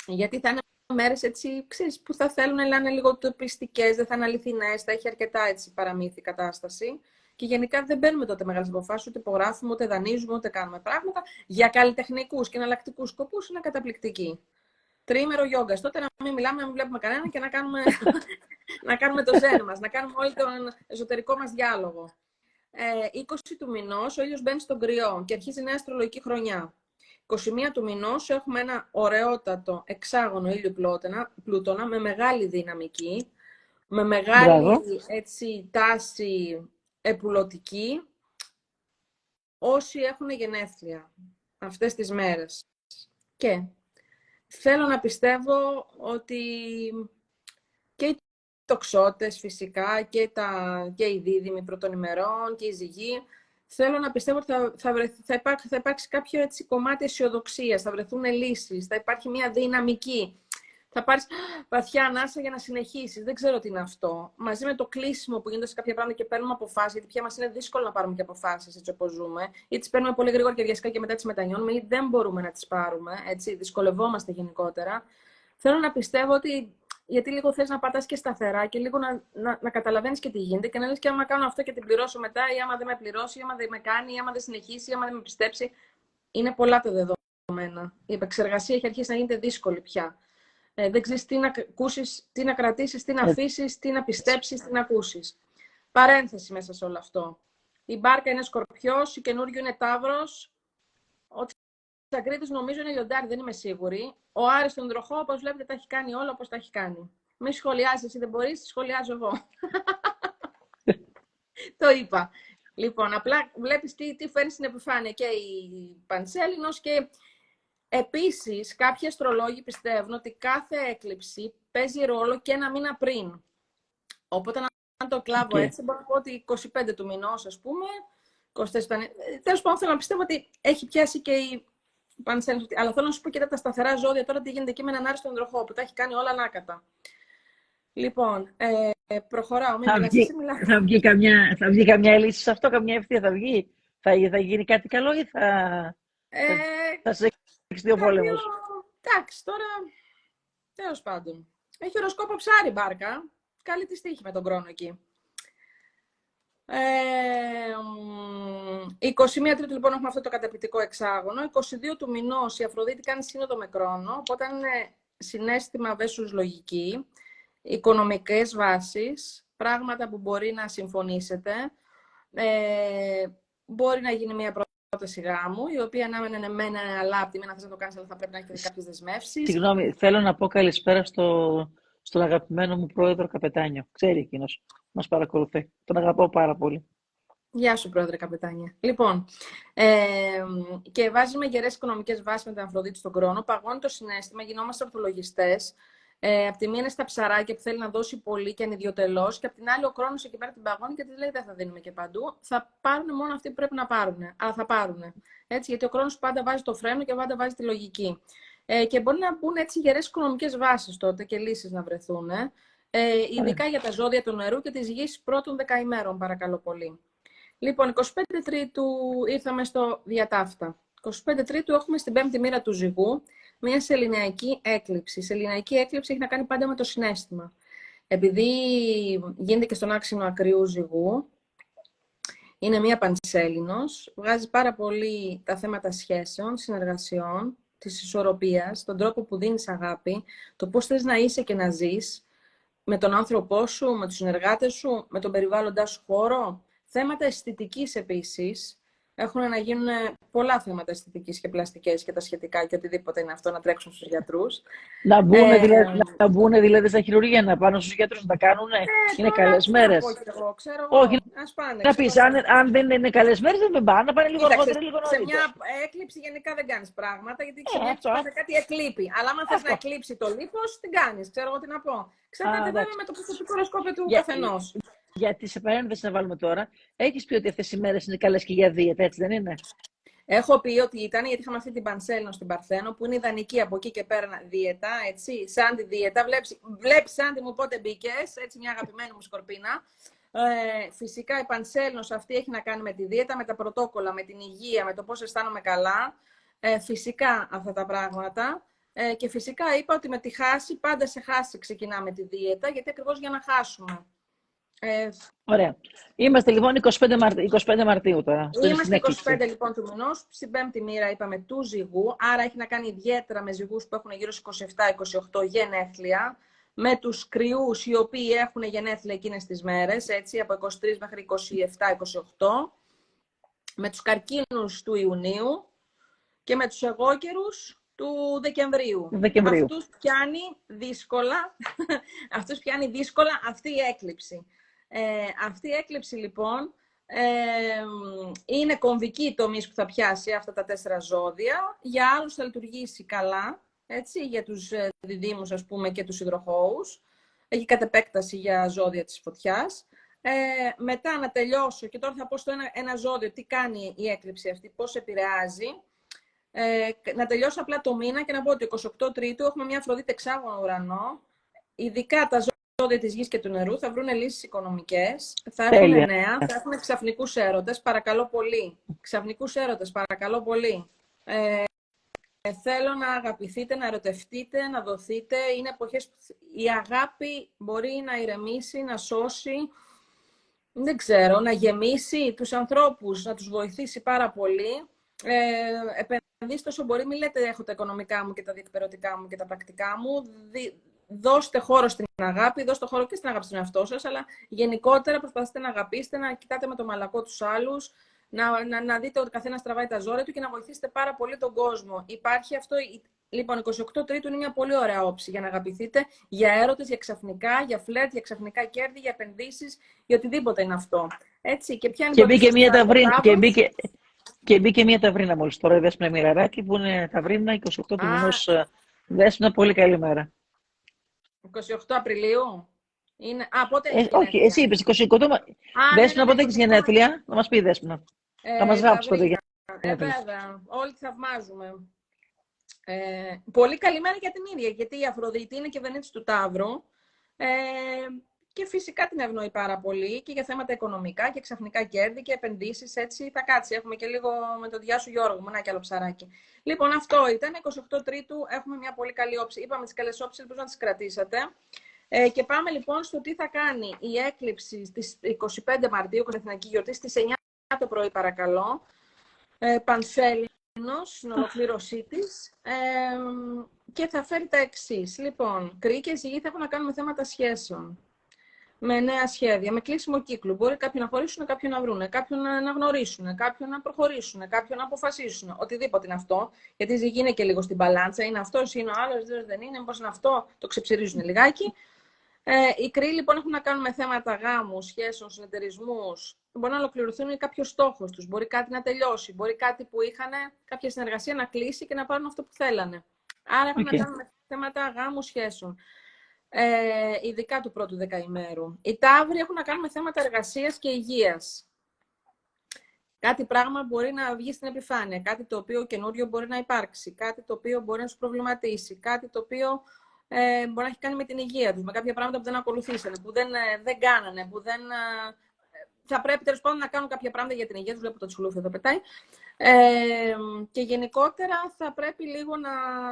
Γιατί θα είναι μέρες έτσι, ξέρεις, που θα θέλουν να είναι λίγο τοπιστικές, δεν θα είναι αληθινές, θα έχει αρκετά έτσι παραμύθι κατάσταση. Και γενικά δεν μπαίνουμε τότε μεγάλες αποφάσεις, ούτε υπογράφουμε, ούτε δανείζουμε, ούτε κάνουμε πράγματα. Για καλλιτεχνικούς και εναλλακτικούς σκοπούς είναι καταπληκτική. Τριήμερο γιόγκας. Τότε να μην μιλάμε, να μην βλέπουμε κανέναν και να κάνουμε, να κάνουμε το ζεν μας, να κάνουμε όλο τον εσωτερικό μας διάλογο. 20 του μηνός ο ήλιος μπαίνει στον Κρυό και αρχίζει νέα αστρολογική χρονιά. 21 του μηνός έχουμε ένα ωραιότατο εξάγωνο ήλιο Πλούτονα με μεγάλη δυναμική, με μεγάλη έτσι, τάση επουλωτική, όσοι έχουν γενέθλια αυτές τις μέρες. Και θέλω να πιστεύω ότι και οι τοξότες φυσικά και οι δίδυμοι πρώτων ημερών και οι ζυγοί θέλω να πιστεύω ότι θα υπάρξει κάποιο έτσι κομμάτι αισιοδοξίας, θα βρεθούν λύσεις, θα υπάρχει μια δυναμική. Θα πάρεις βαθιά ανάσα για να συνεχίσεις. Δεν ξέρω τι είναι αυτό. Μαζί με το κλείσιμο που γίνεται σε κάποια πράγματα και παίρνουμε αποφάσεις, γιατί πια μας είναι δύσκολο να πάρουμε και αποφάσεις έτσι όπως ζούμε, ή τις παίρνουμε πολύ γρήγορα και βιαστικά και μετά τις μετανιώνουμε, ή δεν μπορούμε να τις πάρουμε. Έτσι, δυσκολευόμαστε γενικότερα. Θέλω να πιστεύω ότι. Γιατί λίγο θες να πατάς και σταθερά και λίγο να καταλαβαίνεις και τι γίνεται και να λες και άμα κάνω αυτό και την πληρώσω μετά, ή άμα δεν με πληρώσει, ή άμα δεν με κάνει, ή άμα δεν συνεχίσει, ή άμα δεν με πιστέψει. Είναι πολλά τα δεδομένα. Η επεξεργασία έχει αρχίσει να γίνεται δύσκολη πια. Δεν ξέρεις τι να ακούσεις, τι να κρατήσεις, τι να αφήσεις, τι να πιστέψεις, τι να ακούσεις. Παρένθεση μέσα σε όλο αυτό. Η μπάρκα είναι Σκορπιός, η καινούριο είναι Ταύρος. Ο Τσακρίτης νομίζω είναι Λιοντάρι, δεν είμαι σίγουρη. Ο Άρης στον Υδροχό, όπως βλέπετε, τα έχει κάνει όλα όπως τα έχει κάνει. Μη σχολιάζεις, εσύ δεν μπορείς, σχολιάζω εγώ. Το είπα. Λοιπόν, απλά βλέπεις τι φέρνει στην επιφάνεια και η Πανσέλινος και επίσης κάποιοι αστρολόγοι πιστεύουν ότι κάθε έκλειψη παίζει ρόλο και ένα μήνα πριν. Οπότε αν το κλάβω έτσι, μπορώ να πω ότι 25 του μηνός, ας πούμε, 24. Τέλος πάντων, θέλω να πιστεύω ότι έχει πιάσει και η Πανσέλινος. Αλλά θέλω να σου πω και τα σταθερά ζώδια τώρα τι γίνεται εκεί με έναν Άρη στον Υδροχό, που τα έχει κάνει όλα ανάκατα. Λοιπόν, προχωράω. Θα βγει καμιά λύση σε αυτό, καμιά ευθεία θα βγει. Θα γίνει κάτι καλό ή θα σε έξι ο πόλεμος. Εντάξει, τώρα, τέλος πάντων. Έχει οροσκόπο ψάρι μπάρκα. Καλή τη τύχη με τον χρόνο εκεί. 21 Τρίτου λοιπόν έχουμε αυτό το καταπληκτικό εξάγωνο. 22 του μηνός η Αφροδίτη κάνει σύνοδο με Κρόνο, οπότε είναι συναίσθημα versus λογική, οικονομικές βάσεις, πράγματα που μπορεί να συμφωνήσετε. Μπορεί να γίνει μια πρόταση γάμου, η οποία να είναι με ένα αλλά από τη μένα θες να το κάνεις, αλλά θα πρέπει να έχετε κάποιες δεσμεύσεις. Συγγνώμη, θέλω να πω καλησπέρα στον αγαπημένο μου πρόεδρο Καπετάνιο. Ξέρει εκείνος, μας παρακολουθεί. Τον αγαπάω πάρα πολύ. Γεια σου, πρόεδρε Καπετάνια. Λοιπόν, και βάζουμε γερές οικονομικές βάσεις με την Αφροδίτη στον Κρόνο. Παγώνει το συναίσθημα, γινόμαστε ορθολογιστές. Απ' τη μία είναι στα ψαράκια που θέλει να δώσει πολύ και ανιδιοτελώς, και απ' την άλλη ο Κρόνος εκεί πέρα την παγώνει και της λέει: δεν θα δίνουμε και παντού. Θα πάρουν μόνο αυτοί που πρέπει να πάρουν. Αλλά θα πάρουν. Έτσι, γιατί ο Κρόνος πάντα βάζει το φρένο και πάντα βάζει τη λογική. Και μπορεί να μπουν έτσι γερές οικονομικές βάσεις τότε και λύσεις να βρεθούν. Ειδικά για τα ζώδια του νερού και τις γης πρώτων 10 ημέρων, παρακαλώ πολύ. Λοιπόν, 25 Τρίτου ήρθαμε στο διατάφτα. 25 Τρίτου έχουμε στην 5η μοίρα του Ζυγού μια σεληνιακή έκλειψη. Η σεληνιακή έκλειψη έχει να κάνει πάντα με το συναίσθημα. Επειδή γίνεται και στον άξινο ακρίου Ζυγού, είναι μια πανσέλινος, βγάζει πάρα πολύ τα θέματα σχέσεων, συνεργασιών, της ισορροπίας, τον τρόπο που δίνεις αγάπη, το πώς θες να είσαι και να ζεις με τον άνθρωπό σου, με τους συνεργάτες σου, με τον περιβάλλοντά σου χώρο. Θέματα αισθητικής επίσης. Έχουν να γίνουν πολλά θέματα αισθητικής και πλαστικές και τα σχετικά και οτιδήποτε είναι αυτό να τρέξουν στους γιατρούς. Να μπουν δηλαδή στα χειρουργεία, να πάνε στους γιατρούς να τα κάνουν. Είναι καλές μέρες. Όχι, ας πάνε. Να πεις, αν δεν είναι καλές μέρες δεν πάνε, να πάνε λίγο αργότερα, λίγο νωρίτερα. Σε μια έκλειψη γενικά δεν κάνεις πράγματα, γιατί σε μια έκλειψη κάτι εκλείπει. Αλλά άμα θες να εκλείψει το λίπος, την κάνεις. Ξέρω εγώ τι να πω. Ξέρετε, βέβαια με το προσωπικό οροσκόπιο του καθενός. Γιατί σε παρένθεση να βάλουμε τώρα, έχεις πει ότι αυτές οι μέρες είναι καλές και για δίαιτα, έτσι δεν είναι? Έχω πει ότι ήταν, γιατί είχαμε αυτή την Πανσέλινο στην Παρθένο, που είναι ιδανική από εκεί και πέρα δίαιτα, έτσι, σαν τη δίαιτα. Βλέπεις, Σάντι μου, πότε μπήκες, έτσι, μια αγαπημένη μου σκορπίνα. Φυσικά η Πανσέλινος αυτή έχει να κάνει με τη δίαιτα, με τα πρωτόκολλα, με την υγεία, με το πώς αισθάνομαι καλά. Φυσικά αυτά τα πράγματα. Και φυσικά είπα ότι με τη χάση, πάντα σε χάση ξεκινάμε τη δίαιτα, γιατί ακριβώς για να χάσουμε. Ωραία. Είμαστε λοιπόν 25 Μαρτίου τώρα. Είμαστε 25 λοιπόν του μηνός, στην 5η μοίρα είπαμε του Ζυγού, άρα έχει να κάνει ιδιαίτερα με Ζυγούς που έχουν γύρω στους 27-28 γενέθλια, με τους Κρυούς οι οποίοι έχουν γενέθλια εκείνες τις μέρες, έτσι, από 23 μέχρι 27-28, με τους Καρκίνους του Ιουνίου και με τους Αιγόκερους του Δεκεμβρίου. Αυτούς πιάνει δύσκολα αυτή η έκλειψη. Αυτή η έκλειψη λοιπόν είναι κομβική τομή που θα πιάσει αυτά τα 4 ζώδια. Για άλλους θα λειτουργήσει καλά, έτσι, για τους διδύμους ας πούμε και τους υδροχόους. Έχει κατ' επέκταση για ζώδια της φωτιάς. Μετά να τελειώσω, και τώρα θα πω στο ένα ζώδιο τι κάνει η έκλειψη αυτή, πώς επηρεάζει. Να τελειώσω απλά το μήνα και να πω ότι 28 Τρίτου έχουμε μια Αφροδίτη εξάγωνο ουρανό. Ειδικά τα ζώδια της γης και του νερού θα βρουν λύσεις οικονομικές, θα έχουν νέα, θα έχουν ξαφνικούς έρωτες, παρακαλώ πολύ. Ξαφνικούς έρωτες, παρακαλώ πολύ. Θέλω να αγαπηθείτε, να ερωτευτείτε, να δοθείτε. Είναι εποχές που η αγάπη μπορεί να ηρεμήσει, να σώσει, δεν ξέρω, να γεμίσει τους ανθρώπους, να τους βοηθήσει πάρα πολύ. Επενδύστε όσο μπορεί, μην λέτε έχω τα οικονομικά μου και τα διεκπαιρωτικά μου και τα πρακτικά μου. Δώστε χώρο στην αγάπη, δώστε χώρο και στην αγάπη στον εαυτό σας, αλλά γενικότερα προσπαθήστε να αγαπήσετε, να κοιτάτε με το μαλακό τους άλλους, να δείτε ότι ο καθένας τραβάει τα ζόρια του και να βοηθήσετε πάρα πολύ τον κόσμο. Υπάρχει αυτό. Λοιπόν, 28 Τρίτου είναι μια πολύ ωραία όψη για να αγαπηθείτε, για έρωτες, για ξαφνικά, για φλερτ, για ξαφνικά κέρδη, για επενδύσεις, για οτιδήποτε είναι αυτό. Έτσι, και ποια είναι και μπήκε μια ταυρίνα μόλις τώρα, η Δέσποινα Μοιραράκη, που είναι ταυρίνα 28 του μηνός. Δέσποινα, πολύ καλή μέρα. 28 Απριλίου. Είναι... πότε όχι, εσύ είπες 28. Δέσποινα, πότε έχεις γενέθλια, να μας πει η Δέσποινα. Θα μας γράψει πότε γενέθλια. Βέβαια, όλοι θαυμάζουμε. Πολύ καλή μέρα για την ίδια, γιατί η Αφροδίτη είναι κυβερνήτης του Ταύρου και φυσικά την ευνοεί πάρα πολύ και για θέματα οικονομικά και ξαφνικά κέρδη και επενδύσεις. Έτσι θα κάτσει. Έχουμε και λίγο με το Γεια σου Γιώργο μου, να και άλλο ψαράκι. Λοιπόν, αυτό ήταν 28 Τρίτου. Έχουμε μια πολύ καλή όψη. Είπαμε τις καλές όψεις, ελπίζω να τις κρατήσατε. Και πάμε λοιπόν στο τι θα κάνει η έκλειψη στις 25 Μαρτίου, την Εθνική Γιορτή, στις 9 το πρωί, παρακαλώ. Πανσέλινος, στην ολοκλήρωσή της. Και θα φέρει τα εξής. Λοιπόν, Κριή και Ζυγή θα έχουν να κάνουν με θέματα σχέσεων. Με νέα σχέδια, με κλείσιμο κύκλου. Μπορεί κάποιοι να χωρίσουν, κάποιοι να βρούνε, κάποιοι να γνωρίσουν, κάποιοι να προχωρήσουν, κάποιοι να αποφασίσουν. Οτιδήποτε είναι αυτό. Γιατί η Ζυγή είναι και λίγο στην μπαλάντσα. Είναι αυτός, είναι ο άλλος, δεν είναι. Μήπως είναι αυτό, το ξεψυρίζουν λιγάκι. Οι Κριοί λοιπόν έχουν να κάνουν με θέματα γάμου, σχέσεων, συνεταιρισμούς. Μπορεί να ολοκληρωθούν κάποιο στόχο τους. Μπορεί κάτι να τελειώσει. Μπορεί κάτι που είχαν, κάποια συνεργασία να κλείσει και να πάρουν αυτό που θέλανε. Άρα έχουν να κάνουν με θέματα γάμου, σχέσεων. Ειδικά του πρώτου δεκαημέρου. Οι Ταύροι έχουν να κάνουν με θέματα εργασίας και υγείας. Κάτι πράγμα μπορεί να βγει στην επιφάνεια. Κάτι το οποίο καινούριο μπορεί να υπάρξει. Κάτι το οποίο μπορεί να σου προβληματίσει. Κάτι το οποίο μπορεί να έχει κάνει με την υγεία τους, με κάποια πράγματα που δεν ακολουθήσανε, που δεν κάνανε, που δεν... Θα πρέπει τέλος πάντων να κάνουν κάποια πράγματα για την υγεία τους, βλέπω το τσουλούφι εδώ πετάει. Και γενικότερα θα πρέπει λίγο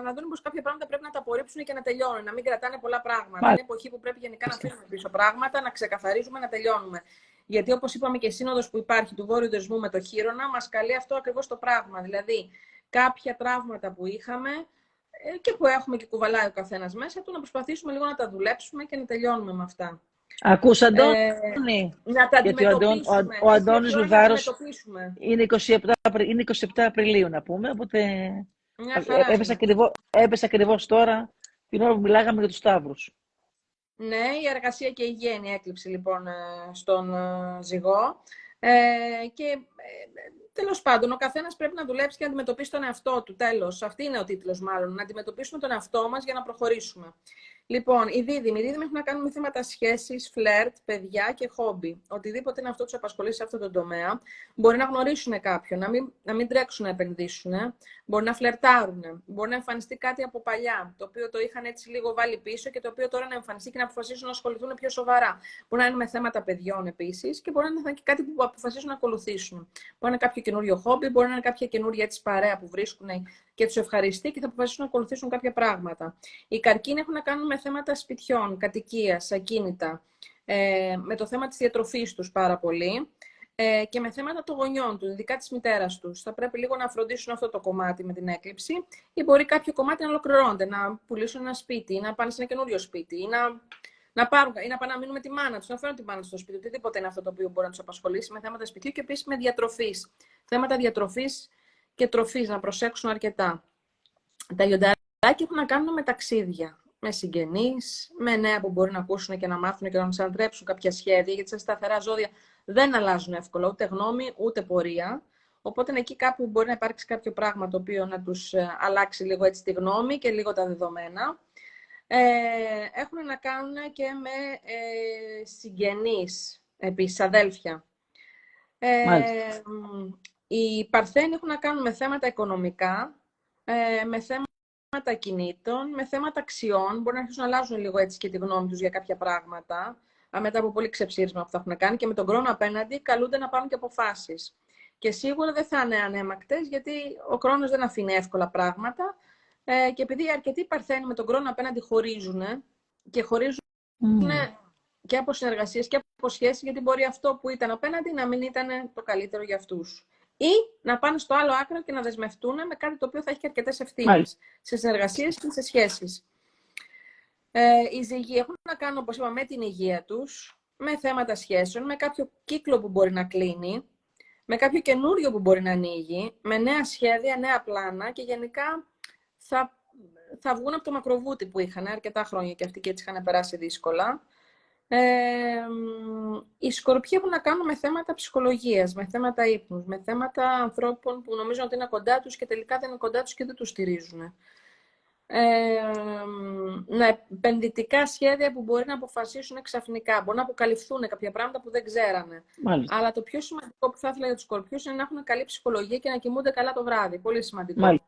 να δουν πως κάποια πράγματα πρέπει να τα απορρίψουν και να τελειώνουν, να μην κρατάνε πολλά πράγματα. Είναι εποχή που πρέπει γενικά να αφήνουμε πίσω πράγματα, να ξεκαθαρίζουμε, να τελειώνουμε. Γιατί όπως είπαμε και η σύνοδος που υπάρχει του Βόρειου Δεσμού με το Χείρονα, μας καλεί αυτό ακριβώς το πράγμα. Δηλαδή, κάποια τραύματα που είχαμε και που έχουμε και κουβαλάει ο καθένας μέσα του, να προσπαθήσουμε λίγο να τα δουλέψουμε και να τελειώνουμε με αυτά. Ακούς, Αντώνη, να τα γιατί ο Αντώνης Λουδάρος είναι 27 Απριλίου, να πούμε, οπότε έπεσε ακριβώς τώρα, την ώρα που μιλάγαμε για τους Σταύρους. Ναι, η εργασία και η υγεία είναι η έκλειψη λοιπόν στον Ζυγό. Και τέλος πάντων, ο καθένας πρέπει να δουλέψει και να αντιμετωπίσει τον εαυτό του. Τέλος, αυτή είναι ο τίτλος μάλλον. Να αντιμετωπίσουμε τον εαυτό μας για να προχωρήσουμε. Λοιπόν, οι δίδυμοι έχουν να κάνουν με θέματα σχέσης, φλερτ, παιδιά και χόμπι. Οτιδήποτε είναι αυτό τους απασχολεί σε αυτό το τομέα. Μπορεί να γνωρίσουν κάποιον, να μην τρέξουν να επενδύσουν. Μπορεί να φλερτάρουν. Μπορεί να εμφανιστεί κάτι από παλιά, το οποίο το είχαν έτσι λίγο βάλει πίσω και το οποίο τώρα να εμφανιστεί και να αποφασίσουν να ασχοληθούν πιο σοβαρά. Μπορεί να είναι με θέματα παιδιών επίσης και μπορεί να είναι και κάτι που αποφασίσουν να ακολουθήσουν. Μπορεί να είναι κάποιο καινούριο χόμπι, μπορεί να είναι κάποια καινούρια έτσι παρέα που βρίσκουν και τους ευχαριστεί και θα αποφασίσουν να ακολουθήσουν κάποια πράγματα. Οι καρκίνοι έχουν να κάνουν με θέματα σπιτιών, κατοικίας, ακίνητα, με το θέμα της διατροφής τους πάρα πολύ και με θέματα των γονιών τους, ειδικά της μητέρας τους. Θα πρέπει λίγο να φροντίσουν αυτό το κομμάτι με την έκλειψη ή μπορεί κάποιο κομμάτι να ολοκληρώνονται, να πουλήσουν ένα σπίτι ή να πάνε σε ένα καινούριο σπίτι ή να πάνε να μείνουν με τη μάνα τους, να φέρουν τη μάνα τους στο σπίτι. Οτιδήποτε είναι αυτό το οποίο μπορεί να τους απασχολήσει με θέματα σπιτιού και επίσης με διατροφής. Θέματα διατροφής και τροφής, να προσέξουν αρκετά. Τα λιονταράκια έχουν να κάνουν με ταξίδια, με συγγενείς, με νέα που μπορεί να ακούσουν και να μάθουν και να τους αντρέψουν κάποια σχέδια, γιατί σε σταθερά ζώδια δεν αλλάζουν εύκολα ούτε γνώμη ούτε πορεία. Οπότε εκεί κάπου μπορεί να υπάρξει κάποιο πράγμα το οποίο να τους αλλάξει λίγο έτσι τη γνώμη και λίγο τα δεδομένα. Έχουν να κάνουν και με συγγενείς. επίσης, αδέλφια. Μάλιστα. Οι Παρθένοι έχουν να κάνουν με θέματα οικονομικά, με θέματα κινήτων, με θέματα αξιών. Μπορεί να αρχίσουν να αλλάζουν λίγο έτσι και τη γνώμη τους για κάποια πράγματα, μετά από πολύ ξεψήρισμα που θα έχουν κάνει, και με τον χρόνο απέναντι καλούνται να πάρουν και αποφάσεις. Και σίγουρα δεν θα είναι ανέμακτες, γιατί ο χρόνος δεν αφήνει εύκολα πράγματα. Και επειδή αρκετοί Παρθένοι με τον χρόνο απέναντι χωρίζουν και χωρίζουν και από συνεργασίες και από σχέσεις, γιατί μπορεί αυτό που ήταν απέναντι να μην ήταν το καλύτερο για αυτούς. Ή να πάνε στο άλλο άκρο και να δεσμευτούν με κάτι το οποίο θα έχει και αρκετές ευθύνες σε συνεργασίες και σε σχέσεις. Οι ζυγοί έχουν να κάνουν, όπως είπα, με την υγεία τους, με θέματα σχέσεων, με κάποιο κύκλο που μπορεί να κλείνει, με κάποιο καινούριο που μπορεί να ανοίγει, με νέα σχέδια, νέα πλάνα, και γενικά θα βγουν από το μακροβούτι που είχαν αρκετά χρόνια και αυτοί και έτσι είχαν περάσει δύσκολα. Οι Σκορπιοί έχουν να κάνουν με θέματα ψυχολογίας, με θέματα ύπνους, με θέματα ανθρώπων που νομίζουν ότι είναι κοντά τους και τελικά δεν είναι κοντά τους και δεν τους στηρίζουν. Επενδυτικά σχέδια που μπορεί να αποφασίσουν ξαφνικά, μπορεί να αποκαλυφθούν κάποια πράγματα που δεν ξέρανε. Μάλιστα. Αλλά το πιο σημαντικό που θα ήθελα για τους Σκορπιούς είναι να έχουν καλή ψυχολογία και να κοιμούνται καλά το βράδυ. Πολύ σημαντικό. Μάλιστα.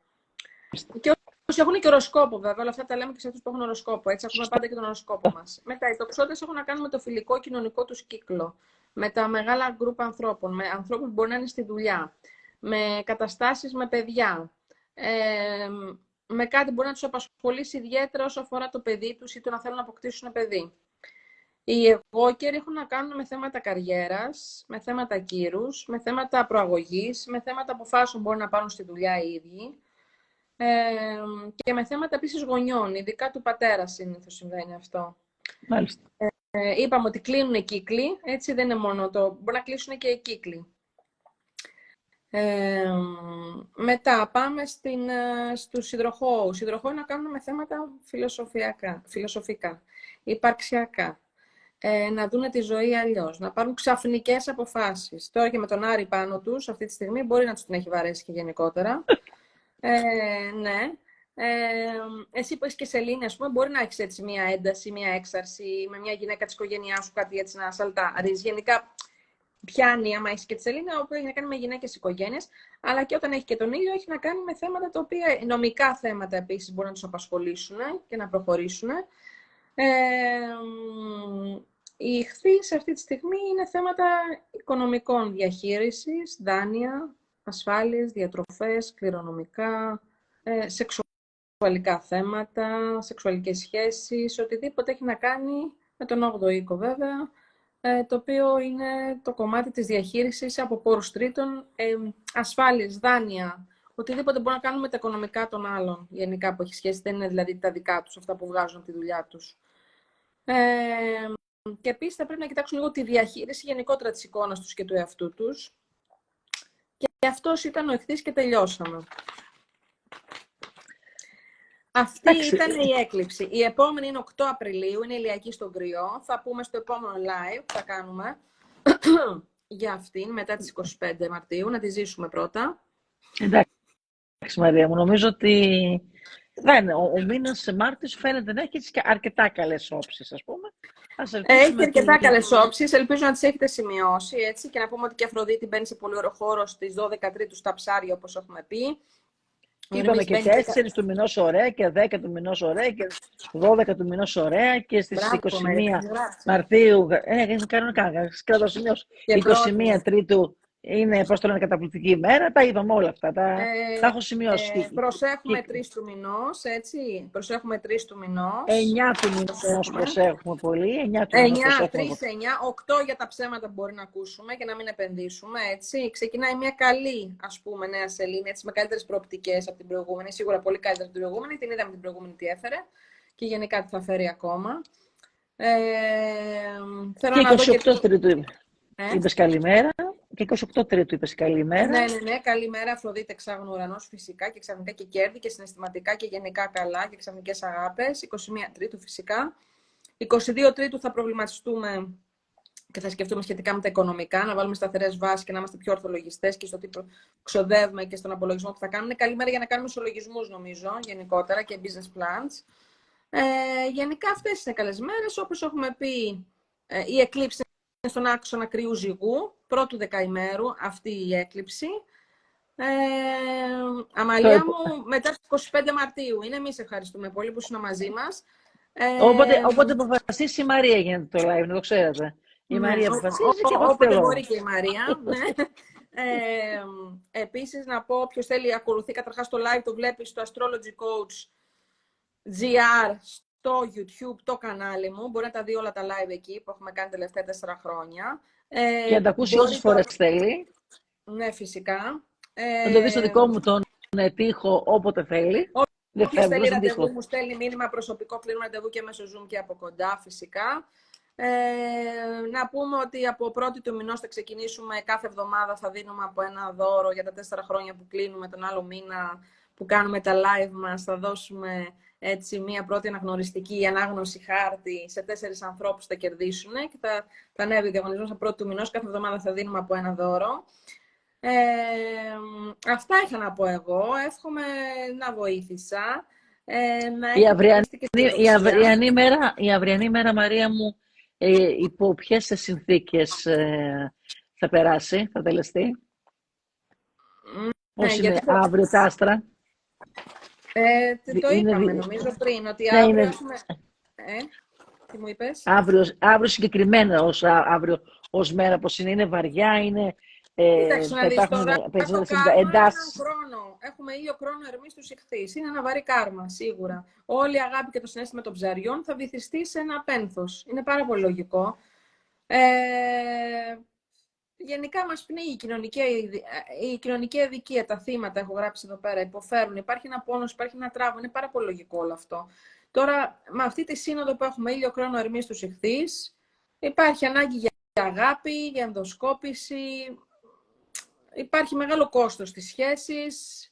Και όσοι έχουν και οροσκόπο, βέβαια, όλα αυτά τα λέμε και σε αυτούς που έχουν οροσκόπο. Έτσι, έχουμε πάντα και τον οροσκόπο μας. Μετά, οι τοξότες έχουν να κάνουν με το φιλικό κοινωνικό τους κύκλο, με τα μεγάλα γκρουπ ανθρώπων, με ανθρώπους που μπορεί να είναι στη δουλειά, με καταστάσεις με παιδιά, με κάτι που μπορεί να τους απασχολήσει ιδιαίτερα όσο αφορά το παιδί τους ή το να θέλουν να αποκτήσουν παιδί. Οι εγώκεροι έχουν να κάνουν με θέματα καριέρας, με θέματα κύρους, με θέματα προαγωγής, με θέματα αποφάσεων που μπορεί να πάρουν στη δουλειά οι ίδιοι. Και με θέματα επίσης γονιών, ειδικά του πατέρα συνήθως συμβαίνει αυτό. Μάλιστα. Είπαμε ότι κλείνουν οι κύκλοι, έτσι δεν είναι μόνο το... Μπορεί να κλείσουν και οι κύκλοι. Μετά πάμε στους υδροχόους. Οι υδροχόοι να κάνουν με θέματα φιλοσοφικά, υπαρξιακά. Να δουν τη ζωή αλλιώς, να πάρουν ξαφνικές αποφάσεις. Τώρα και με τον Άρη πάνω τους, αυτή τη στιγμή μπορεί να τους την έχει βαρέσει και γενικότερα. Ναι. Εσύ που είσαι και σελήνη, ας πούμε, μπορεί να έχεις έτσι μία ένταση, μία έξαρση με μια γυναίκα της οικογένειάς σου, κάτι έτσι να σαλτάρεις. Γενικά πιάνει, άμα έχεις και τη σελήνη, όπου έχει να κάνει με γυναίκες οικογένειες, αλλά και όταν έχει και τον ήλιο, έχει να κάνει με θέματα τα οποία, νομικά θέματα επίσης, μπορεί να τους απασχολήσουν και να προχωρήσουν. Οι Ιχθύες σε αυτή τη στιγμή είναι θέματα οικονομικών διαχείρισης, δάνεια, ασφάλειες, διατροφές, κληρονομικά, σεξουαλικά θέματα, σεξουαλικές σχέσεις, οτιδήποτε έχει να κάνει με τον 8ο οίκο βέβαια, το οποίο είναι το κομμάτι της διαχείρισης από πόρους τρίτων, ασφάλειες, δάνεια, οτιδήποτε μπορεί να κάνουν με τα οικονομικά των άλλων, γενικά που έχει σχέση, δεν είναι δηλαδή τα δικά τους, αυτά που βγάζουν από τη δουλειά τους. Και επίσης θα πρέπει να κοιτάξουν λίγο τη διαχείριση γενικότερα της εικόνας τους και του εαυτού τους. Και αυτός ήταν ο Ιχθύς και τελειώσαμε. Αυτή ήταν η έκλειψη. Η επόμενη είναι 8 Απριλίου, είναι ηλιακή στον Κρυό. Θα πούμε στο επόμενο live που θα κάνουμε για αυτήν, μετά τις 25 Μαρτίου, να τη ζήσουμε πρώτα. Εντάξει Μαρία μου, νομίζω ότι ο μήνας Μάρτιος φαίνεται να έχει και αρκετά καλές όψεις, ας πούμε. Έχει αρκετά καλές όψεις, ελπίζω να τις έχετε σημειώσει, έτσι, και να πούμε ότι και η Αφροδίτη μπαίνει σε πολύ ωραίο χώρο στις 12 Τρίτου στα ψάρια, όπως έχουμε πει. Είπαμε και 4 του μηνός ωραία και 10 του μηνός ωραία και 12 του μηνός ωραία και στις 21 Μαρτίου, κανονικά, κρατώ σημειώσει, 21 Τρίτου είναι, πώς το λένε, καταπληκτική ημέρα, τα είδαμε όλα αυτά, τα έχω σημειώσει. Προσέχουμε 3 του μηνός, έτσι, προσέχουμε 3 του μηνός. 9 του μηνός προσέχουμε πολύ, 9 του μηνός 8 για τα ψέματα που μπορεί να ακούσουμε και να μην επενδύσουμε, έτσι. Ξεκινάει μια καλή, ας πούμε, νέα σελήνη, έτσι, με καλύτερες προοπτικές από την προηγούμενη, σίγουρα πολύ καλύτερη από την προηγούμενη, την είδαμε την προηγούμενη τι έφερε και γενικά τι θα φέρει ακόμα. Θέλω και 28 Τρίτου είπες καλημέρα. Και 28 Τρίτου είπες καλημέρα. Ναι, καλημέρα, Αφροδίτη, εξάγωνο ουρανός, φυσικά και ξαφνικά και κέρδη και συναισθηματικά και γενικά καλά και ξαφνικές αγάπες. 21 Τρίτου φυσικά. 22 Τρίτου θα προβληματιστούμε και θα σκεφτούμε σχετικά με τα οικονομικά, να βάλουμε σταθερές βάσεις και να είμαστε πιο ορθολογιστές και στο τι ξοδεύουμε και στον απολογισμό που θα κάνουμε. Είναι καλή μέρα για να κάνουμε ισολογισμούς, νομίζω, γενικότερα και business plans. Γενικά αυτές είναι καλές μέρες, όπως έχουμε πει, η εκλήψη στον άξονα κρύου ζυγού, πρώτου δεκαημέρου αυτή η έκλειψη. Αμαλία μου, μετά τις 25 Μαρτίου. Είναι, εμείς ευχαριστούμε πολύ που ήσουν μαζί μας. Όποτε αποφασίσει η Μαρία γίνεται το live, να το ξέρετε. Η Μαρία αποφασίζει και εγώ όποτε θέλω. μπορεί και η Μαρία. Ναι. Επίσης, να πω, όποιος θέλει, ακολουθεί καταρχάς το live, το βλέπει στο Astrology Coach GR, στο YouTube, το κανάλι μου. Μπορεί να τα δει όλα τα live εκεί που έχουμε κάνει τα τελευταία 4 χρόνια. Και να τα ακούσει όσες φορές θέλει. Ναι, φυσικά. Να το δει στο δικό μου τον τοίχο όποτε θέλει. Όποιος θέλει ραντεβού μου στέλνει μήνυμα προσωπικό, κλείνουμε ραντεβού και μέσω Zoom και από κοντά φυσικά. Να πούμε ότι από 1η του μηνός θα ξεκινήσουμε, κάθε εβδομάδα θα δίνουμε από ένα δώρο για τα 4 χρόνια που κλείνουμε, τον άλλο μήνα που κάνουμε τα live μας, θα δώσουμε έτσι μία πρώτη αναγνωριστική ανάγνωση χάρτη σε 4 ανθρώπους που θα κερδίσουν και θα ανέβει ο διαγωνισμός από 1η του μηνός, κάθε εβδομάδα θα δίνουμε από ένα δώρο. Αυτά είχα να πω εγώ. Εύχομαι να βοήθησα. Η αυριανή μέρα, Μαρία μου, υπό ποιες συνθήκες θα περάσει, θα τελεστεί? Πώς είναι αύριο τα άστρα? Το είπαμε νομίζω πριν, ότι αύριο έχουμε... Τι μου είπες? Αύριο συγκεκριμένα αύριο ως μέρα, πώς είναι βαριά, είναι... Κοίταξε να δεις τώρα, έχουμε ήλιο χρόνο Ερμή στους Ιχθύς. Είναι ένα βαρύ κάρμα, σίγουρα. Όλη η αγάπη και το συναίσθημα των ψαριών θα βυθιστεί σε ένα πένθος. Είναι πάρα πολύ λογικό. Γενικά μας πνίγει η κοινωνική αδικία, τα θύματα, έχω γράψει εδώ πέρα, υποφέρουν. Υπάρχει ένα πόνος, υπάρχει ένα τράβο, είναι πάρα πολύ λογικό όλο αυτό. Τώρα, με αυτή τη σύνοδο που έχουμε ήλιο χρόνο Ερμή στους Ιχθύς, υπάρχει ανάγκη για αγάπη, για ενδοσκόπηση. Υπάρχει μεγάλο κόστος στις σχέσεις.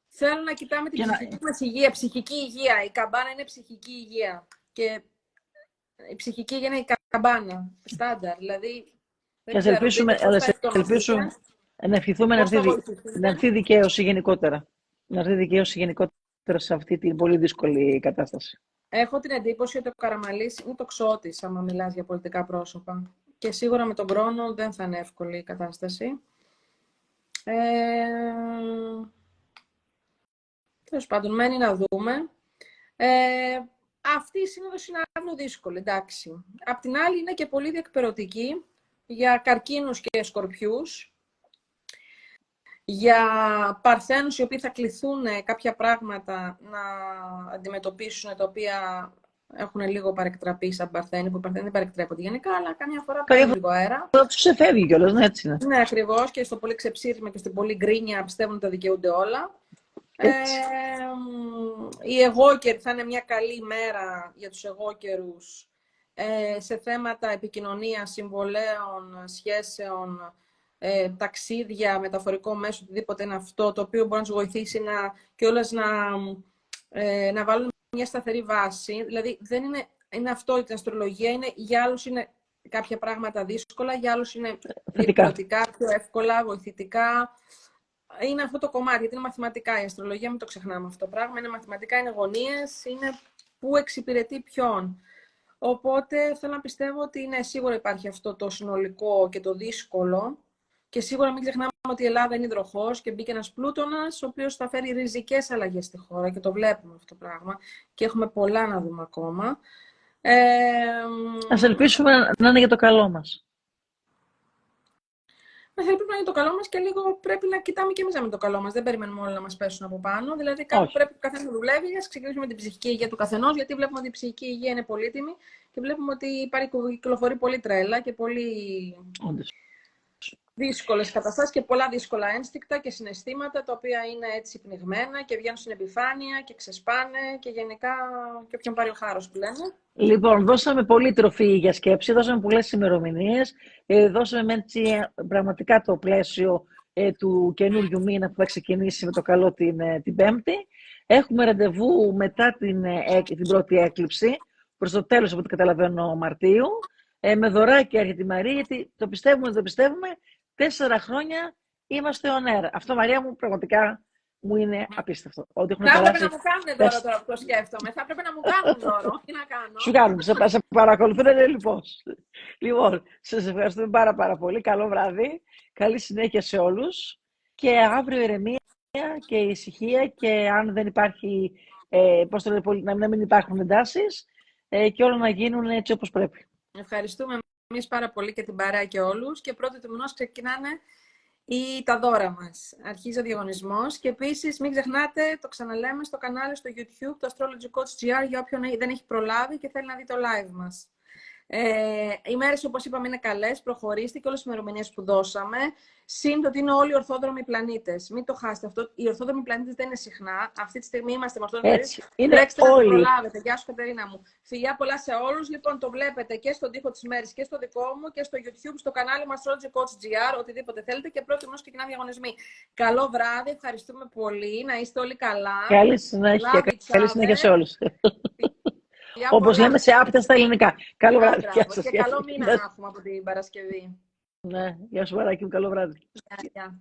Θέλω να κοιτάμε την ψυχική μας υγεία. Ψυχική υγεία. Η καμπάνα είναι ψυχική υγεία. Και η ψυχική υγεία είναι η καμπάνα. Στάνταρ. Δηλαδή, και ας ελπίσουμε να ευχηθούμε να έρθει δικαίωση γενικότερα. Να έρθει δικαίωση γενικότερα σε αυτή την πολύ δύσκολη κατάσταση. Έχω την εντύπωση ότι ο Καραμαλής είναι τοξότης, άμα μιλάς για πολιτικά πρόσωπα. Και σίγουρα με τον χρόνο δεν θα είναι εύκολη η κατάσταση. Τέλος πάντων, μένει να δούμε. Αυτή η σύνοδος είναι αύριο δύσκολη, εντάξει. Απ' την άλλη είναι και πολύ διεκπερωτική για καρκίνους και σκορπιούς, για παρθένους οι οποίοι θα κληθούν κάποια πράγματα να αντιμετωπίσουν, τα οποία έχουν λίγο παρεκτραπεί σαν παρθένοι, που οι παρθένοι δεν παρεκτρέπονται γενικά, αλλά καμιά φορά παίρνουν λίγο αέρα. Θα τους ξεφεύγει κιόλας, ναι, έτσι είναι. Ναι, ακριβώς, και στο πολύ ξεψύρισμα και στην πολύ γκρίνια πιστεύουν ότι τα δικαιούνται όλα. Οι εγώκεροι θα είναι μια καλή μέρα για τους εγώκερους σε θέματα επικοινωνίας, συμβολέων, σχέσεων, ταξίδια, μεταφορικό μέσο, οτιδήποτε είναι αυτό, το οποίο μπορεί να τους βοηθήσει να βάλουν μια σταθερή βάση. Δηλαδή, δεν είναι αυτό την αστρολογία, για άλλους είναι κάποια πράγματα δύσκολα, για άλλους είναι διεκπαιρωτικά, πιο εύκολα, βοηθητικά. Είναι αυτό το κομμάτι, γιατί είναι μαθηματικά η αστρολογία, μην το ξεχνάμε αυτό το πράγμα. Είναι μαθηματικά, είναι γωνίες, είναι που εξυπηρετεί ποιον. Οπότε θέλω να πιστεύω ότι σίγουρα υπάρχει αυτό το συνολικό και το δύσκολο. Και σίγουρα μην ξεχνάμε ότι η Ελλάδα είναι υδροχόος και μπήκε ένας Πλούτονας, ο οποίος θα φέρει ριζικές αλλαγές στη χώρα και το βλέπουμε αυτό το πράγμα. Και έχουμε πολλά να δούμε ακόμα. Ας ελπίσουμε να είναι για το καλό μας. Ας ελπίσουμε να είναι το καλό μας και λίγο πρέπει να κοιτάμε και εμείς να είναι το καλό μας. Δεν περιμένουμε όλοι να μας πέσουν από πάνω. Δηλαδή κάπου πρέπει ο καθένας να δουλεύει. Ας ξεκινήσουμε με την ψυχική υγεία του καθενός, γιατί βλέπουμε ότι η ψυχική υγεία είναι πολύτιμη και βλέπουμε ότι κυκλοφορεί πολύ τρέλα και πολύ δύσκολες καταστάσεις και πολλά δύσκολα ένστικτα και συναισθήματα, τα οποία είναι έτσι πνιγμένα και βγαίνουν στην επιφάνεια και ξεσπάνε και γενικά και όποιον πάρει ο χάρος που λένε. Λοιπόν, δώσαμε πολύ τροφή για σκέψη, δώσαμε πολλές ημερομηνίες, δώσαμε έτσι πραγματικά το πλαίσιο του καινούριου μήνα που θα ξεκινήσει με το καλό την Πέμπτη. Έχουμε ραντεβού μετά την πρώτη έκλειψη, προς το τέλος από ό,τι καταλαβαίνω Μαρτίου, με δωράκια έρχεται η Μαρία, γιατί το πιστεύουμε, 4 χρόνια είμαστε on air. Αυτό, Μαρία μου, πραγματικά μου είναι απίστευτο. Ό,τι έχουν Θα έπρεπε περάσει. να μου κάνουν δώρο τώρα που το σκέφτομαι. Θα έπρεπε να μου κάνουν δώρο. Τι να κάνω. Σου κάνουν, σε παρακολουθούν, λοιπόν. Λοιπόν, σας ευχαριστούμε πάρα πολύ. Καλό βράδυ. Καλή συνέχεια σε όλους. Και αύριο ηρεμία και ησυχία, και αν δεν υπάρχει, πώς το λένε, να μην υπάρχουν εντάσεις, και όλα να γίνουν έτσι όπως πρέπει. Ευχαριστούμε εμείς πάρα πολύ και την παρέα και όλους. Και πρώτη του μηνός ξεκινάνε τα δώρα μας. Αρχίζει ο διαγωνισμός και επίσης μην ξεχνάτε, το ξαναλέμε, στο κανάλι στο YouTube, το Astrology Coach GR, για όποιον δεν έχει προλάβει και θέλει να δει το live μας. Οι μέρες, όπως είπαμε, είναι καλές, προχωρήστε και όλες τις ημερομηνίες που δώσαμε. Συν το ότι είναι όλοι οι ορθόδρομοι πλανήτες. Μην το χάσετε αυτό. Οι ορθόδρομοι πλανήτες δεν είναι συχνά. Αυτή τη στιγμή είμαστε με ορθόδρομοι πλανήτες. Τρέξτε να το προλάβετε. Γεια σου, Κατερίνα μου. Φιλιά πολλά σε όλους. Λοιπόν, το βλέπετε και στον τοίχο της μέρης και στο δικό μου και στο YouTube, στο κανάλι μας Astrology Coach GR, οτιδήποτε θέλετε. Και πρώτη μήνως ξεκινά διαγωνισμοί. Καλό βράδυ, ευχαριστούμε πολύ. Να είστε όλοι καλά. Καλή συνέχεια, καλή συνέχεια σε όλους. Όπως λέμε σε άπτα στα ελληνικά. Καλό βράδυ. Και καλό μήνα να έχουμε από την Παρασκευή. Ναι, γεια σου Βαράκη μου, καλό βράδυ. Γεια.